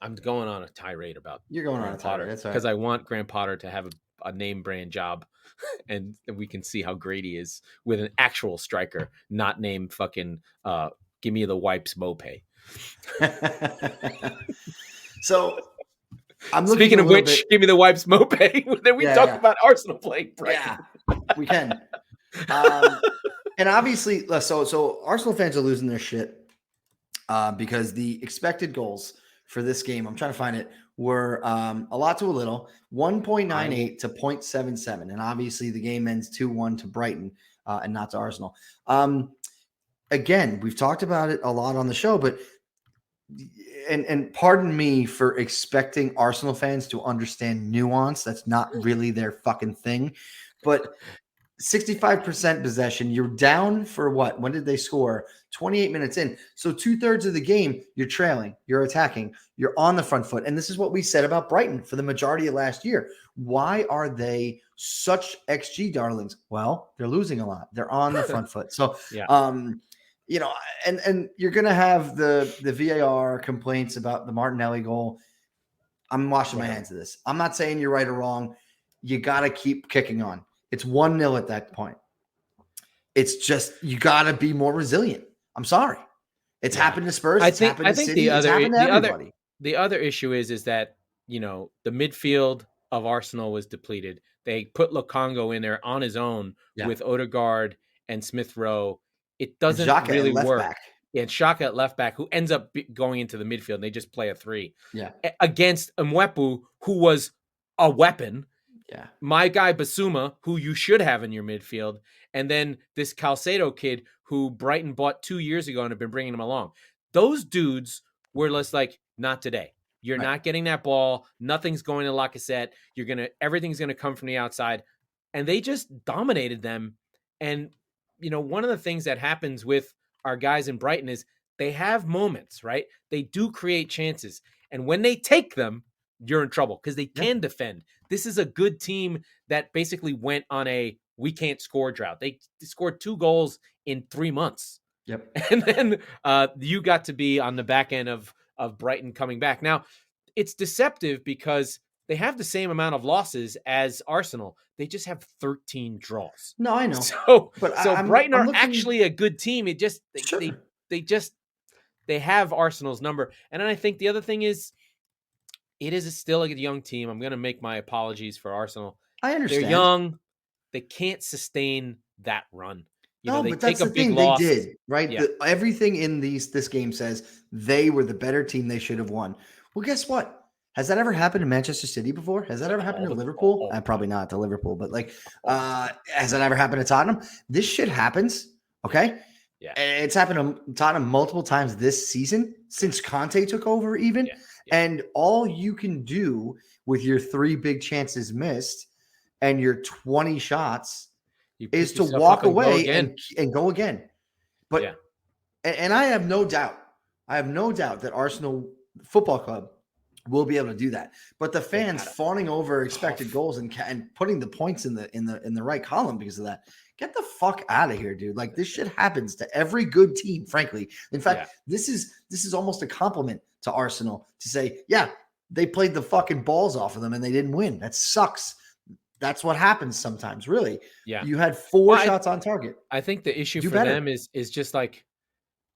I'm going on a tirade about Graham Potter. That's right. Because I want Graham Potter to have a name brand job, and we can see how great he is with an actual striker, not named fucking give me the wipes Mope. So I'm speaking of which, give me the wipes Mope. Then we talk about Arsenal playing Brighton. Yeah, we can. And obviously, so Arsenal fans are losing their shit because the expected goals for this game, I'm trying to find it, were a lot to a little, 1.98 to 0.77. And obviously the game ends 2-1 to Brighton and not to Arsenal. Again, we've talked about it a lot on the show, but and pardon me for expecting Arsenal fans to understand nuance. That's not really their fucking thing. But 65% possession, you're down for what? When did they score? 28 minutes in. So 2/3 of the game, you're trailing, you're attacking, you're on the front foot. And this is what we said about Brighton for the majority of last year. Why are they such XG darlings? Well, they're losing a lot. They're on the front foot. So, you know, and you're going to have the VAR complaints about the Martinelli goal. I'm washing my hands of this. I'm not saying you're right or wrong. You got to keep kicking on. It's 1-0 at that point. It's just, you got to be more resilient. I'm sorry. It's happened to Spurs. It's happened to City. It's happened to everybody. The other issue is that, you know, the midfield of Arsenal was depleted. They put Lukongo in there on his own with Odegaard and Smith Rowe. It doesn't really work. And Xhaka at left back, who ends up going into the midfield, and they just play a 3. Against Mwepu, who was a weapon. My guy Basuma, who you should have in your midfield, and then this Calcedo kid who Brighton bought 2 years ago and have been bringing him along. Those dudes were just like, not today. You're not getting that ball. Nothing's going to Lacazette. Everything's gonna come from the outside, and they just dominated them. And you know, one of the things that happens with our guys in Brighton is they have moments, right? They do create chances, and when they take them, you're in trouble because they can defend. This is a good team that basically went on a we can't score drought. They scored 2 goals in 3 months. And then you got to be on the back end of Brighton coming back. Now, it's deceptive because they have the same amount of losses as Arsenal. They just have 13 draws. No, I know. So Brighton are actually a good team. It just they have Arsenal's number. And then I think the other thing is, it is still a young team. I'm going to make my apologies for Arsenal. I understand. They're young. They can't sustain that run. But that's the thing. They did, right? Everything in this game says they were the better team. They should have won. Well, guess what? Has that ever happened to Manchester City before? Has that ever happened to Liverpool? Probably not to Liverpool, but has that ever happened to Tottenham? This shit happens, okay? Yeah. It's happened to Tottenham multiple times this season since Conte took over even. And all you can do with your 3 big chances missed and your 20 shots is to walk away and go again. But and I have no doubt that Arsenal Football Club will be able to do that. But the fans fawning over expected goals and putting the points in the right column because of that. Get the fuck out of here, dude. Like, this shit happens to every good team, frankly. In fact, this is almost a compliment to Arsenal to say, yeah, they played the fucking balls off of them and they didn't win. That sucks. That's what happens sometimes, really. Yeah. You had 4 shots on target. I think the issue for them is just like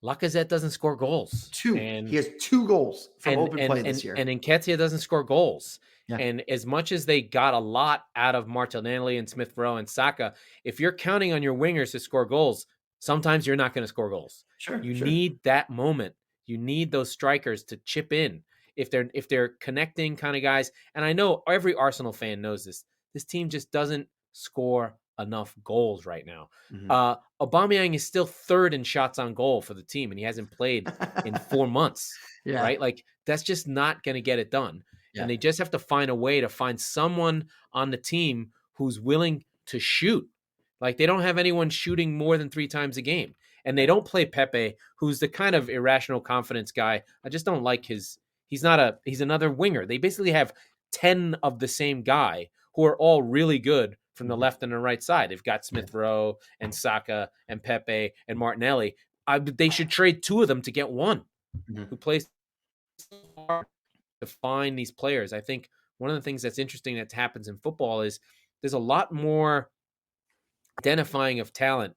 Lacazette doesn't score goals. 2. He has 2 goals from open play this year. And Nketiah doesn't score goals. Yeah. And as much as they got a lot out of Martinelli and Smith Rowe and Saka, if you're counting on your wingers to score goals, sometimes you're not going to score goals. Sure. You need that moment. You need those strikers to chip in if they're connecting kind of guys. And I know every Arsenal fan knows this. This team just doesn't score enough goals right now. Mm-hmm. Aubameyang is still 3rd in shots on goal for the team, and he hasn't played in 4 months. Yeah. Right? Like, that's just not going to get it done. Yeah. And they just have to find a way to find someone on the team who's willing to shoot. Like, they don't have anyone shooting more than 3 times a game. And they don't play Pepe, who's the kind of irrational confidence guy. I just don't like he's another winger. They basically have 10 of the same guy who are all really good from the left and the right side. They've got Smith Rowe and Saka and Pepe and Martinelli. They should trade 2 of them to get one who plays hard to find these players. I think one of the things that's interesting that happens in football is there's a lot more identifying of talent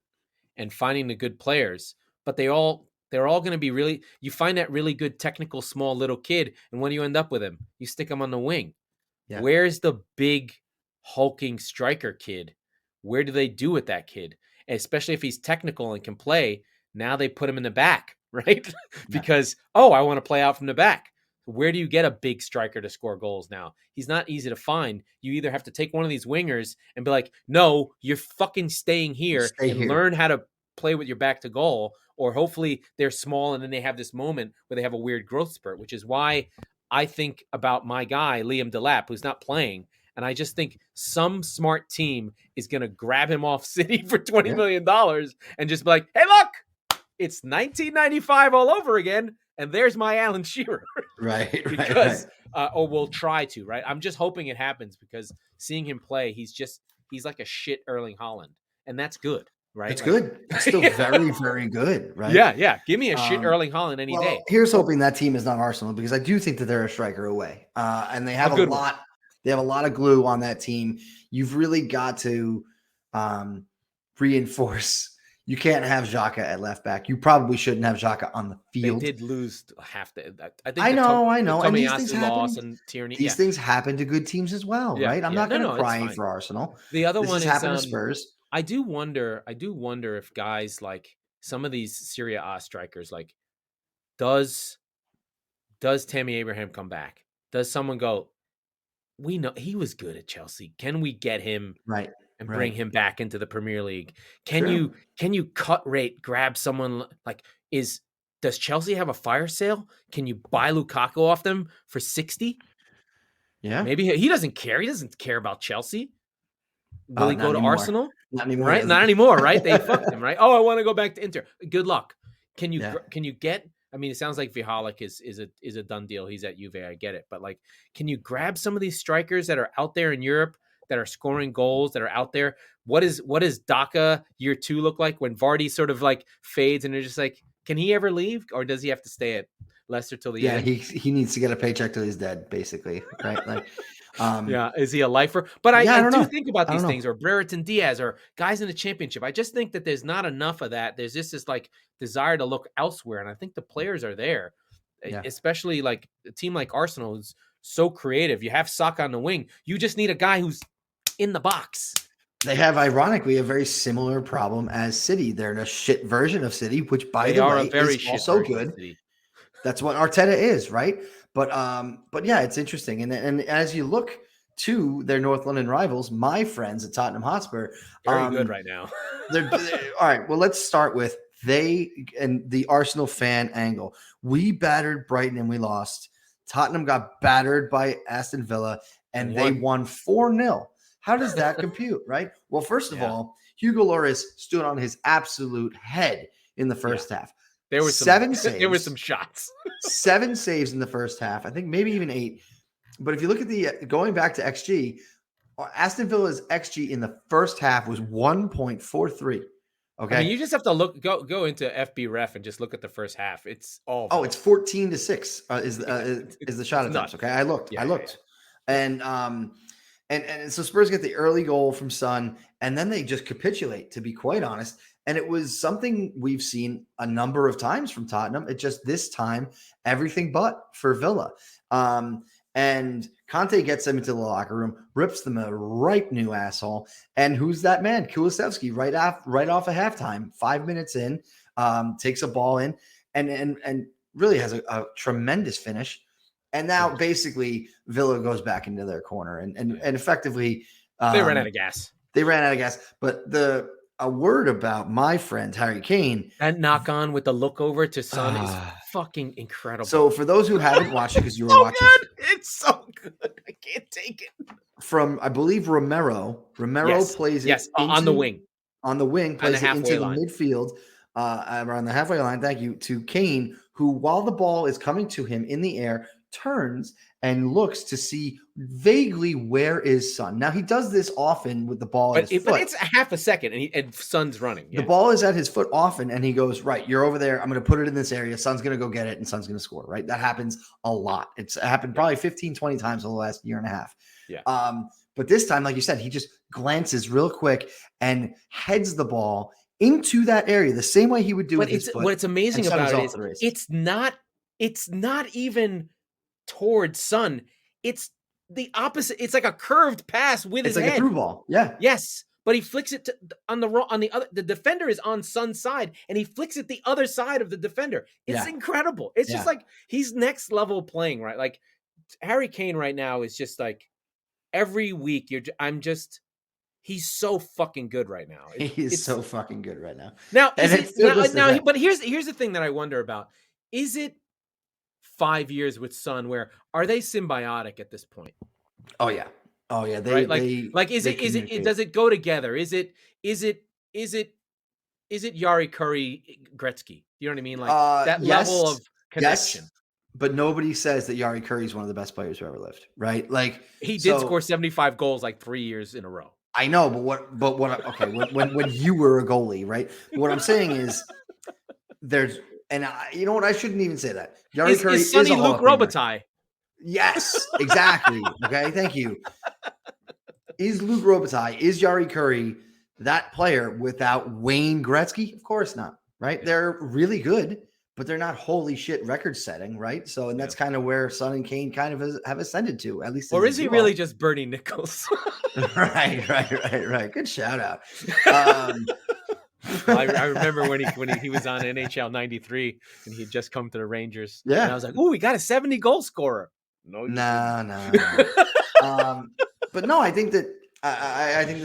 and finding the good players, but they're all going to be really, you find that really good technical small little kid, and when you end up with him, you stick him on the wing. Yeah. Where's the big hulking striker kid? Where do they do with that kid? And especially if he's technical and can play, now they put him in the back, right? Because, I want to play out from the back. Where do you get a big striker to score goals now? He's not easy to find. You either have to take one of these wingers and be like, no, you're fucking staying here learn how to play with your back to goal, or hopefully they're small and then they have this moment where they have a weird growth spurt, which is why I think about my guy, Liam Delap, who's not playing. And I just think some smart team is going to grab him off City for $20 million and just be like, hey, look, it's 1995 all over again. And there's my Alan Shearer. Right. Or we'll try to, right? I'm just hoping it happens because seeing him play, he's like a shit Erling Haaland. And that's good, right? It's good. It's still very, very good, right? Yeah. Give me a shit Erling Haaland any day. Here's hoping that team is not Arsenal, because I do think that they're a striker away. And they have a lot. They have a lot of glue on that team. You've really got to reinforce. You can't have Xhaka at left back. You probably shouldn't have Xhaka on the field. They did lose half the. I know. And these things happen. These things happen to good teams as well, right? I'm not going to cry for Arsenal. The other one is happened to Spurs. I do wonder if guys like some of these Serie A strikers, like, does Tammy Abraham come back? Does someone go, we know he was good at Chelsea. Can we get him right and bring him back into the Premier League? Can you cut rate, grab someone like, does Chelsea have a fire sale? Can you buy Lukaku off them for 60? Yeah. Maybe he doesn't care. He doesn't care about Chelsea. Will he go to Arsenal? Not anymore. Right? Not anymore, right? They fucked him, right? I want to go back to Inter. Good luck. Can you get, I mean, it sounds like Mihalik is a done deal. He's at Juve. I get it. But, like, can you grab some of these strikers that are out there in Europe that are scoring goals, that are out there? What does Daka year 2 look like when Vardy sort of like fades and they're just like, can he ever leave, or does he have to stay at Leicester till the end? Yeah, he needs to get a paycheck till he's dead, basically, right? Like, is he a lifer? But I do think about these things, or Brereton Diaz, or guys in the Championship. I just think that there's not enough of that. There's just this like desire to look elsewhere, and I think the players are there, especially like a team like Arsenal who's so creative. You have Saka on the wing. You just need a guy who's in the box. They have, ironically, a very similar problem as City. They're in a shit version of City, which, by the way, is also good. That's what Arteta is, right? But yeah, it's interesting. And as you look to their North London rivals, my friends at Tottenham Hotspur, very good right now. they're all right. Well, let's start with the Arsenal fan angle. We battered Brighton and we lost. Tottenham got battered by Aston Villa and they won 4-0. How does that compute, right? Well, first of all, Hugo Lloris stood on his absolute head in the first half. There was seven saves. There were some shots. 7 saves in the first half. I think maybe even 8. But if you look at the going back to XG, Aston Villa's XG in the first half was 1.43. Okay. I mean, you just have to go into FB Ref and just look at the first half. It's all. Oh, it's 14-6 is the shot attempts. Okay. I looked. Yeah. And so Spurs get the early goal from Son, and then they just capitulate, to be quite honest. And it was something we've seen a number of times from Tottenham. It just this time, everything but for Villa. And Conte gets them into the locker room, rips them a right new asshole. And who's that man? Kulusevski, right off of halftime, 5 minutes in, takes a ball in and really has a tremendous finish. And now basically Villa goes back into their corner and effectively they ran out of gas. But a word about my friend Harry Kane. That knock on with the look over to Son is fucking incredible. So for those who haven't watched it, because you were watching, it's so good. I can't take it. From I believe Romero plays it on the wing. On the wing, plays it into line. the midfield, around the halfway line. Thank you to Kane, who while the ball is coming to him in the air, turns and looks to see vaguely where is Son. Now he does this often with the ball at his foot. But it's a half a second and Son's running. Yeah. The ball is at his foot often, and he goes, right, you're over there. I'm going to put it in this area. Son's going to go get it, and Son's going to score, right? That happens a lot. It's happened probably 15, 20 times over the last year and a half. Yeah. But this time, like you said, he just glances real quick and heads the ball into that area the same way he would do with his foot. What's amazing about it is it's not even towards Son. It's the opposite. It's like a curved pass with his head. It's like a through ball. Yeah. Yes. But he flicks it on the other. The defender is on Son's side, and he flicks it the other side of the defender. It's incredible. It's just like he's next level playing, right? Like Harry Kane right now is just like every week. He's so fucking good right now. He's so fucking good right now. Now, but here's the thing that I wonder about: is it 5 years with Son? Where are they symbiotic at this point? Oh yeah. Does it go together? Is it Yari Curry Gretzky? You know what I mean? Like that level of connection. Yes, but nobody says that Yari Curry is one of the best players who ever lived, right? Like he did score 75 goals like 3 years in a row. I know, but when you were a goalie, right? What I'm saying is you know what? I shouldn't even say that. Yari Curry is Sonny Luke Robitaille. Yes, exactly. Okay, thank you. Is Luke Robitaille, is Yari Curry that player without Wayne Gretzky? Of course not, right? Yeah. They're really good, but they're not holy shit record setting, right? So, and that's kind of where Son and Kane kind of have ascended to, at least. Or is he really just Bernie Nichols? Right. Good shout out. I remember when he was on NHL 93 and he had just come to the Rangers. Yeah. And I was like, "Ooh, we got a 70 goal scorer." No. But no, I think that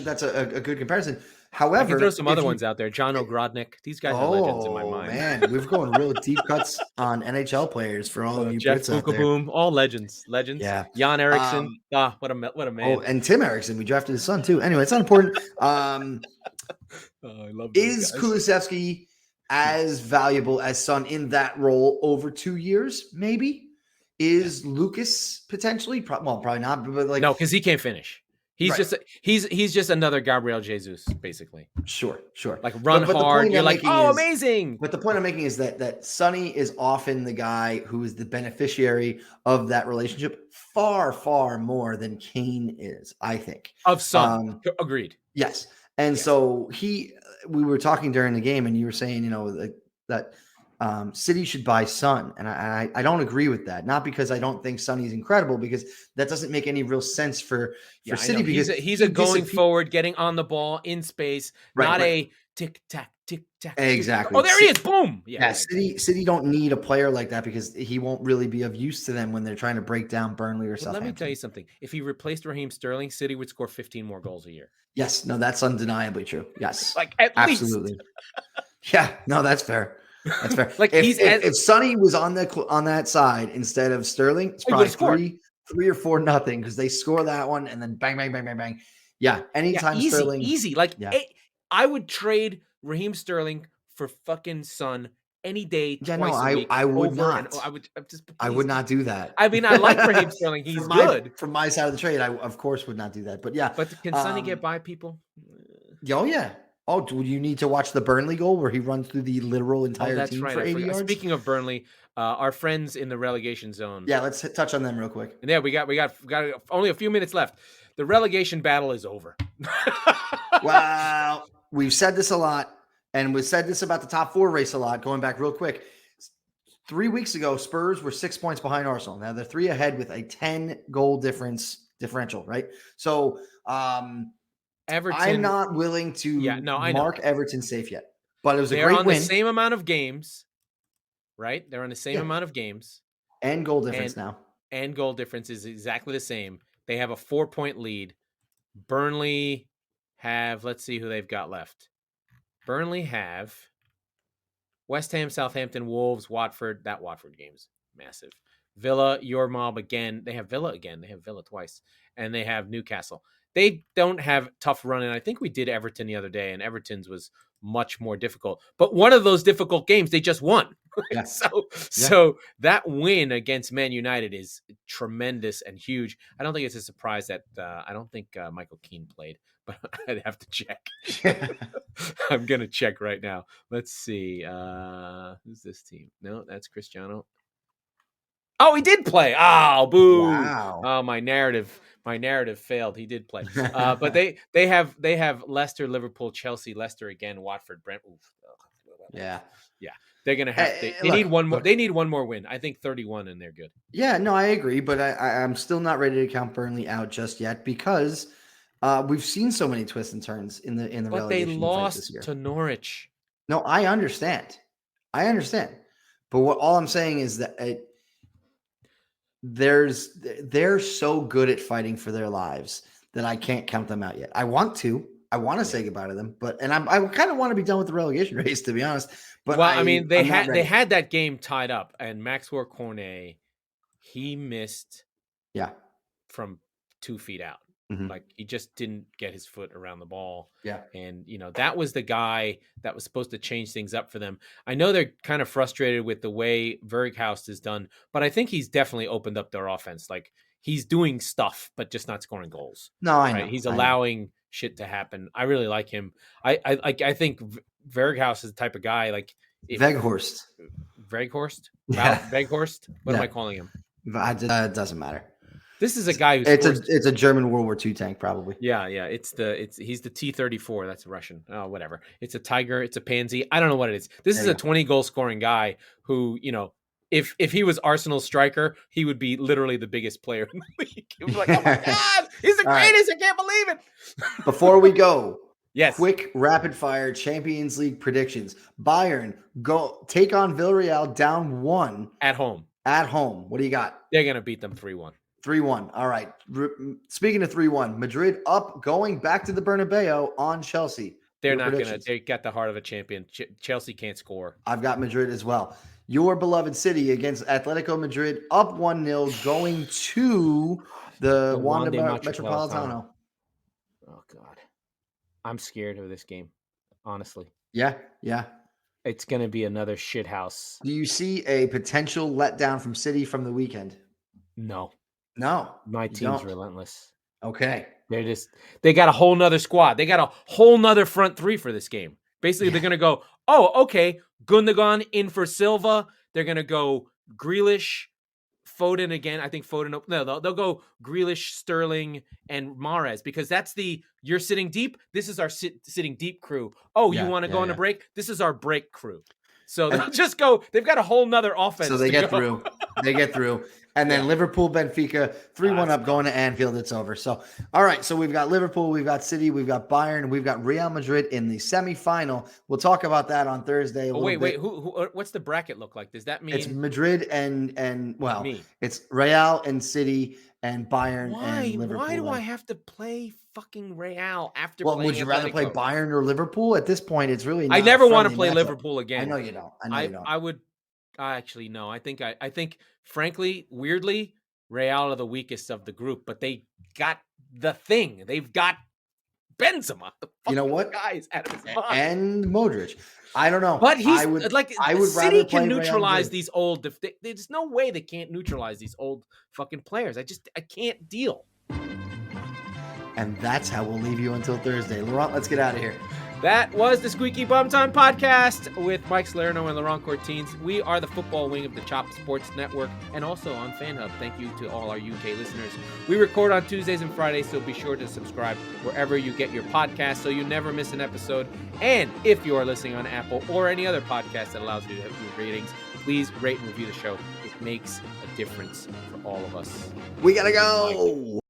that's a good comparison. However, I can throw some other ones out there. John Ogrodnik. These guys are legends in my mind. Man, we've gone real deep cuts on NHL players for all of you Jeff Brits out there. Boom, all legends. Yeah. Jan Eriksson. What a man. Oh, and Tim Eriksson. We drafted his son too. Anyway, it's not important. I love is Kulusevski as valuable as Son in that role over 2 years? Maybe. Is Lucas potentially? Probably not. But like no, because he can't finish. He's just he's just another Gabriel Jesus, basically. Sure. Like run hard. You're like, amazing. But the point I'm making is that Sonny is often the guy who is the beneficiary of that relationship far, far more than Kane is, I think. Of Son. Agreed. Yes. And so we were talking during the game and you were saying, that City should buy Son. And I don't agree with that. Not because I don't think Sonny's incredible, because that doesn't make any real sense for City. Because he's a going forward, getting on the ball in space, not a tick tack. Exactly. Oh, there he is. Boom. Yeah. City don't need a player like that because he won't really be of use to them when they're trying to break down Burnley or Southampton. Let me tell you something. If he replaced Raheem Sterling, City would score 15 more goals a year. Yes. No, that's undeniably true. Yes. Like absolutely. Least. Yeah. No, that's fair. That's fair. Like if Sonny was on that side instead of Sterling, it's probably 3 or 4 nothing because they score that one and then bang, bang, bang, bang, bang. Yeah. Anytime Sterling. Easy. Like I would trade Raheem Sterling for fucking Son any day, Yeah, twice a week. I would over not. And I would just I please. would not do that. I mean, I like Raheem Sterling. He's good. From my side of the trade, I of course would not do that. But yeah, But can Sonny get by people? oh yeah. Oh, do you need to watch the Burnley goal where he runs through the literal entire that's team right. for 80 yards? Speaking of Burnley, our friends in the relegation zone. Yeah, let's touch on them real quick. And yeah, we got only a few minutes left. The relegation battle is over. Wow. We've said this a lot, and we've said this about the top 4 race a lot, going back real quick. 3 weeks ago, Spurs were 6 points behind Arsenal. Now they're 3 ahead with a 10-goal differential, right? So Everton, I'm not willing to mark Everton safe yet. But it was a great win. They're on the same amount of games, right? They're on the same amount of games. And goal difference now. And goal difference is exactly the same. They have a 4-point lead. Burnley have, let's see who they've got left. Burnley have West Ham, Southampton, Wolves, Watford. That Watford game's massive. Villa, your mob again. They have Villa again. They have Villa twice. And they have Newcastle. They don't have tough running. I think we did Everton the other day, and Everton's was much more difficult. But one of those difficult games, they just won. Yeah. So that win against Man United is tremendous and huge. I don't think it's a surprise that I don't think Michael Keane played, but I'd have to check. I'm going to check right now. Let's see. Who's this team? No, that's Cristiano. Oh, he did play. Oh, boo. Wow. Oh, my narrative failed. He did play. But they have Leicester, Liverpool, Chelsea, Leicester again, Watford, Brent. Oof. Yeah. They're gonna have. They need one more. They need one more win. I think 31, and they're good. Yeah, no, I agree, but I'm still not ready to count Burnley out just yet because we've seen so many twists and turns in the relegation. But they lost this year. to Norwich. No, I understand, but all I'm saying is that they're so good at fighting for their lives that I can't count them out yet. I want to say goodbye to them, but I kind of want to be done with the relegation race, to be honest. But they had that game tied up, and Maxwell Cornet, he missed, from 2 feet out. Mm-hmm. Like he just didn't get his foot around the ball. Yeah. And, that was the guy that was supposed to change things up for them. I know they're kind of frustrated with the way Berghaus is done, but I think he's definitely opened up their offense. Like he's doing stuff, but just not scoring goals. No, I know. He's allowing shit to happen. I really like him. I think Berghaus is the type of guy like Veghorst. Yeah. Veghorst? What am I calling him? It doesn't matter. This is a guy who's it's a German World War II tank, probably. Yeah. He's the T-34. That's Russian. Oh, whatever. It's a Tiger. It's a Pansy. I don't know what it is. This is a 20-goal scoring guy who, if he was Arsenal's striker, he would be literally the biggest player in the league. He was like, oh my God, he's the greatest. Right. I can't believe it. Before we go, yes, quick rapid fire Champions League predictions. Bayern go take on Villarreal down 1 at home. What do you got? They're gonna beat them 3-1. 3-1. All right. Speaking of 3-1, Madrid up, going back to the Bernabeu on Chelsea. They're not going to. They got the heart of a champion. Chelsea can't score. I've got Madrid as well. Your beloved City against Atletico Madrid, up 1-0, going to the Wanda Metropolitano. Oh, God. I'm scared of this game, honestly. Yeah. It's going to be another shit house. Do you see a potential letdown from City from the weekend? No. My team's relentless. Okay. They got a whole nother squad. They got a whole nother front 3 for this game. Basically, they're going to go, oh, okay, Gundogan in for Silva. They're going to go Grealish, Foden again. I think Foden. No, they'll go Grealish, Sterling, and Mahrez because that's you're sitting deep. This is our sitting deep crew. Oh, you want to go on a break? This is our break crew. So they'll just go. They've got a whole nother offense. So they get through. And then Liverpool, Benfica, 3-1 up, going to Anfield. It's over. So, all right. So we've got Liverpool, we've got City, we've got Bayern, and we've got Real Madrid in the semifinal. We'll talk about that on Thursday. Wait. Who? What's the bracket look like? Does that mean it's Madrid and me? It's Real and City and Bayern and Liverpool. Why do I have to play fucking Real after? Well, would you rather play Bayern or Liverpool? At this point, it's really. I never want to play Liverpool again. I know you don't. I would. Actually, no. I think, frankly, weirdly, Real are the weakest of the group, but they got the thing. They've got Benzema. You know what? Guy is out of his mind. And Modric. I don't know. But he's I would City rather can play neutralize these old. There's no way they can't neutralize these old fucking players. I can't deal. And that's how we'll leave you until Thursday. Laurent, let's get out of here. That was the Squeaky Bum Time Podcast with Mike Salerno and Laurent Cortines. We are the football wing of the Chop Sports Network and also on FanHub. Thank you to all our UK listeners. We record on Tuesdays and Fridays, so be sure to subscribe wherever you get your podcasts so you never miss an episode. And if you are listening on Apple or any other podcast that allows you to have your ratings, please rate and review the show. It makes a difference for all of us. We gotta go.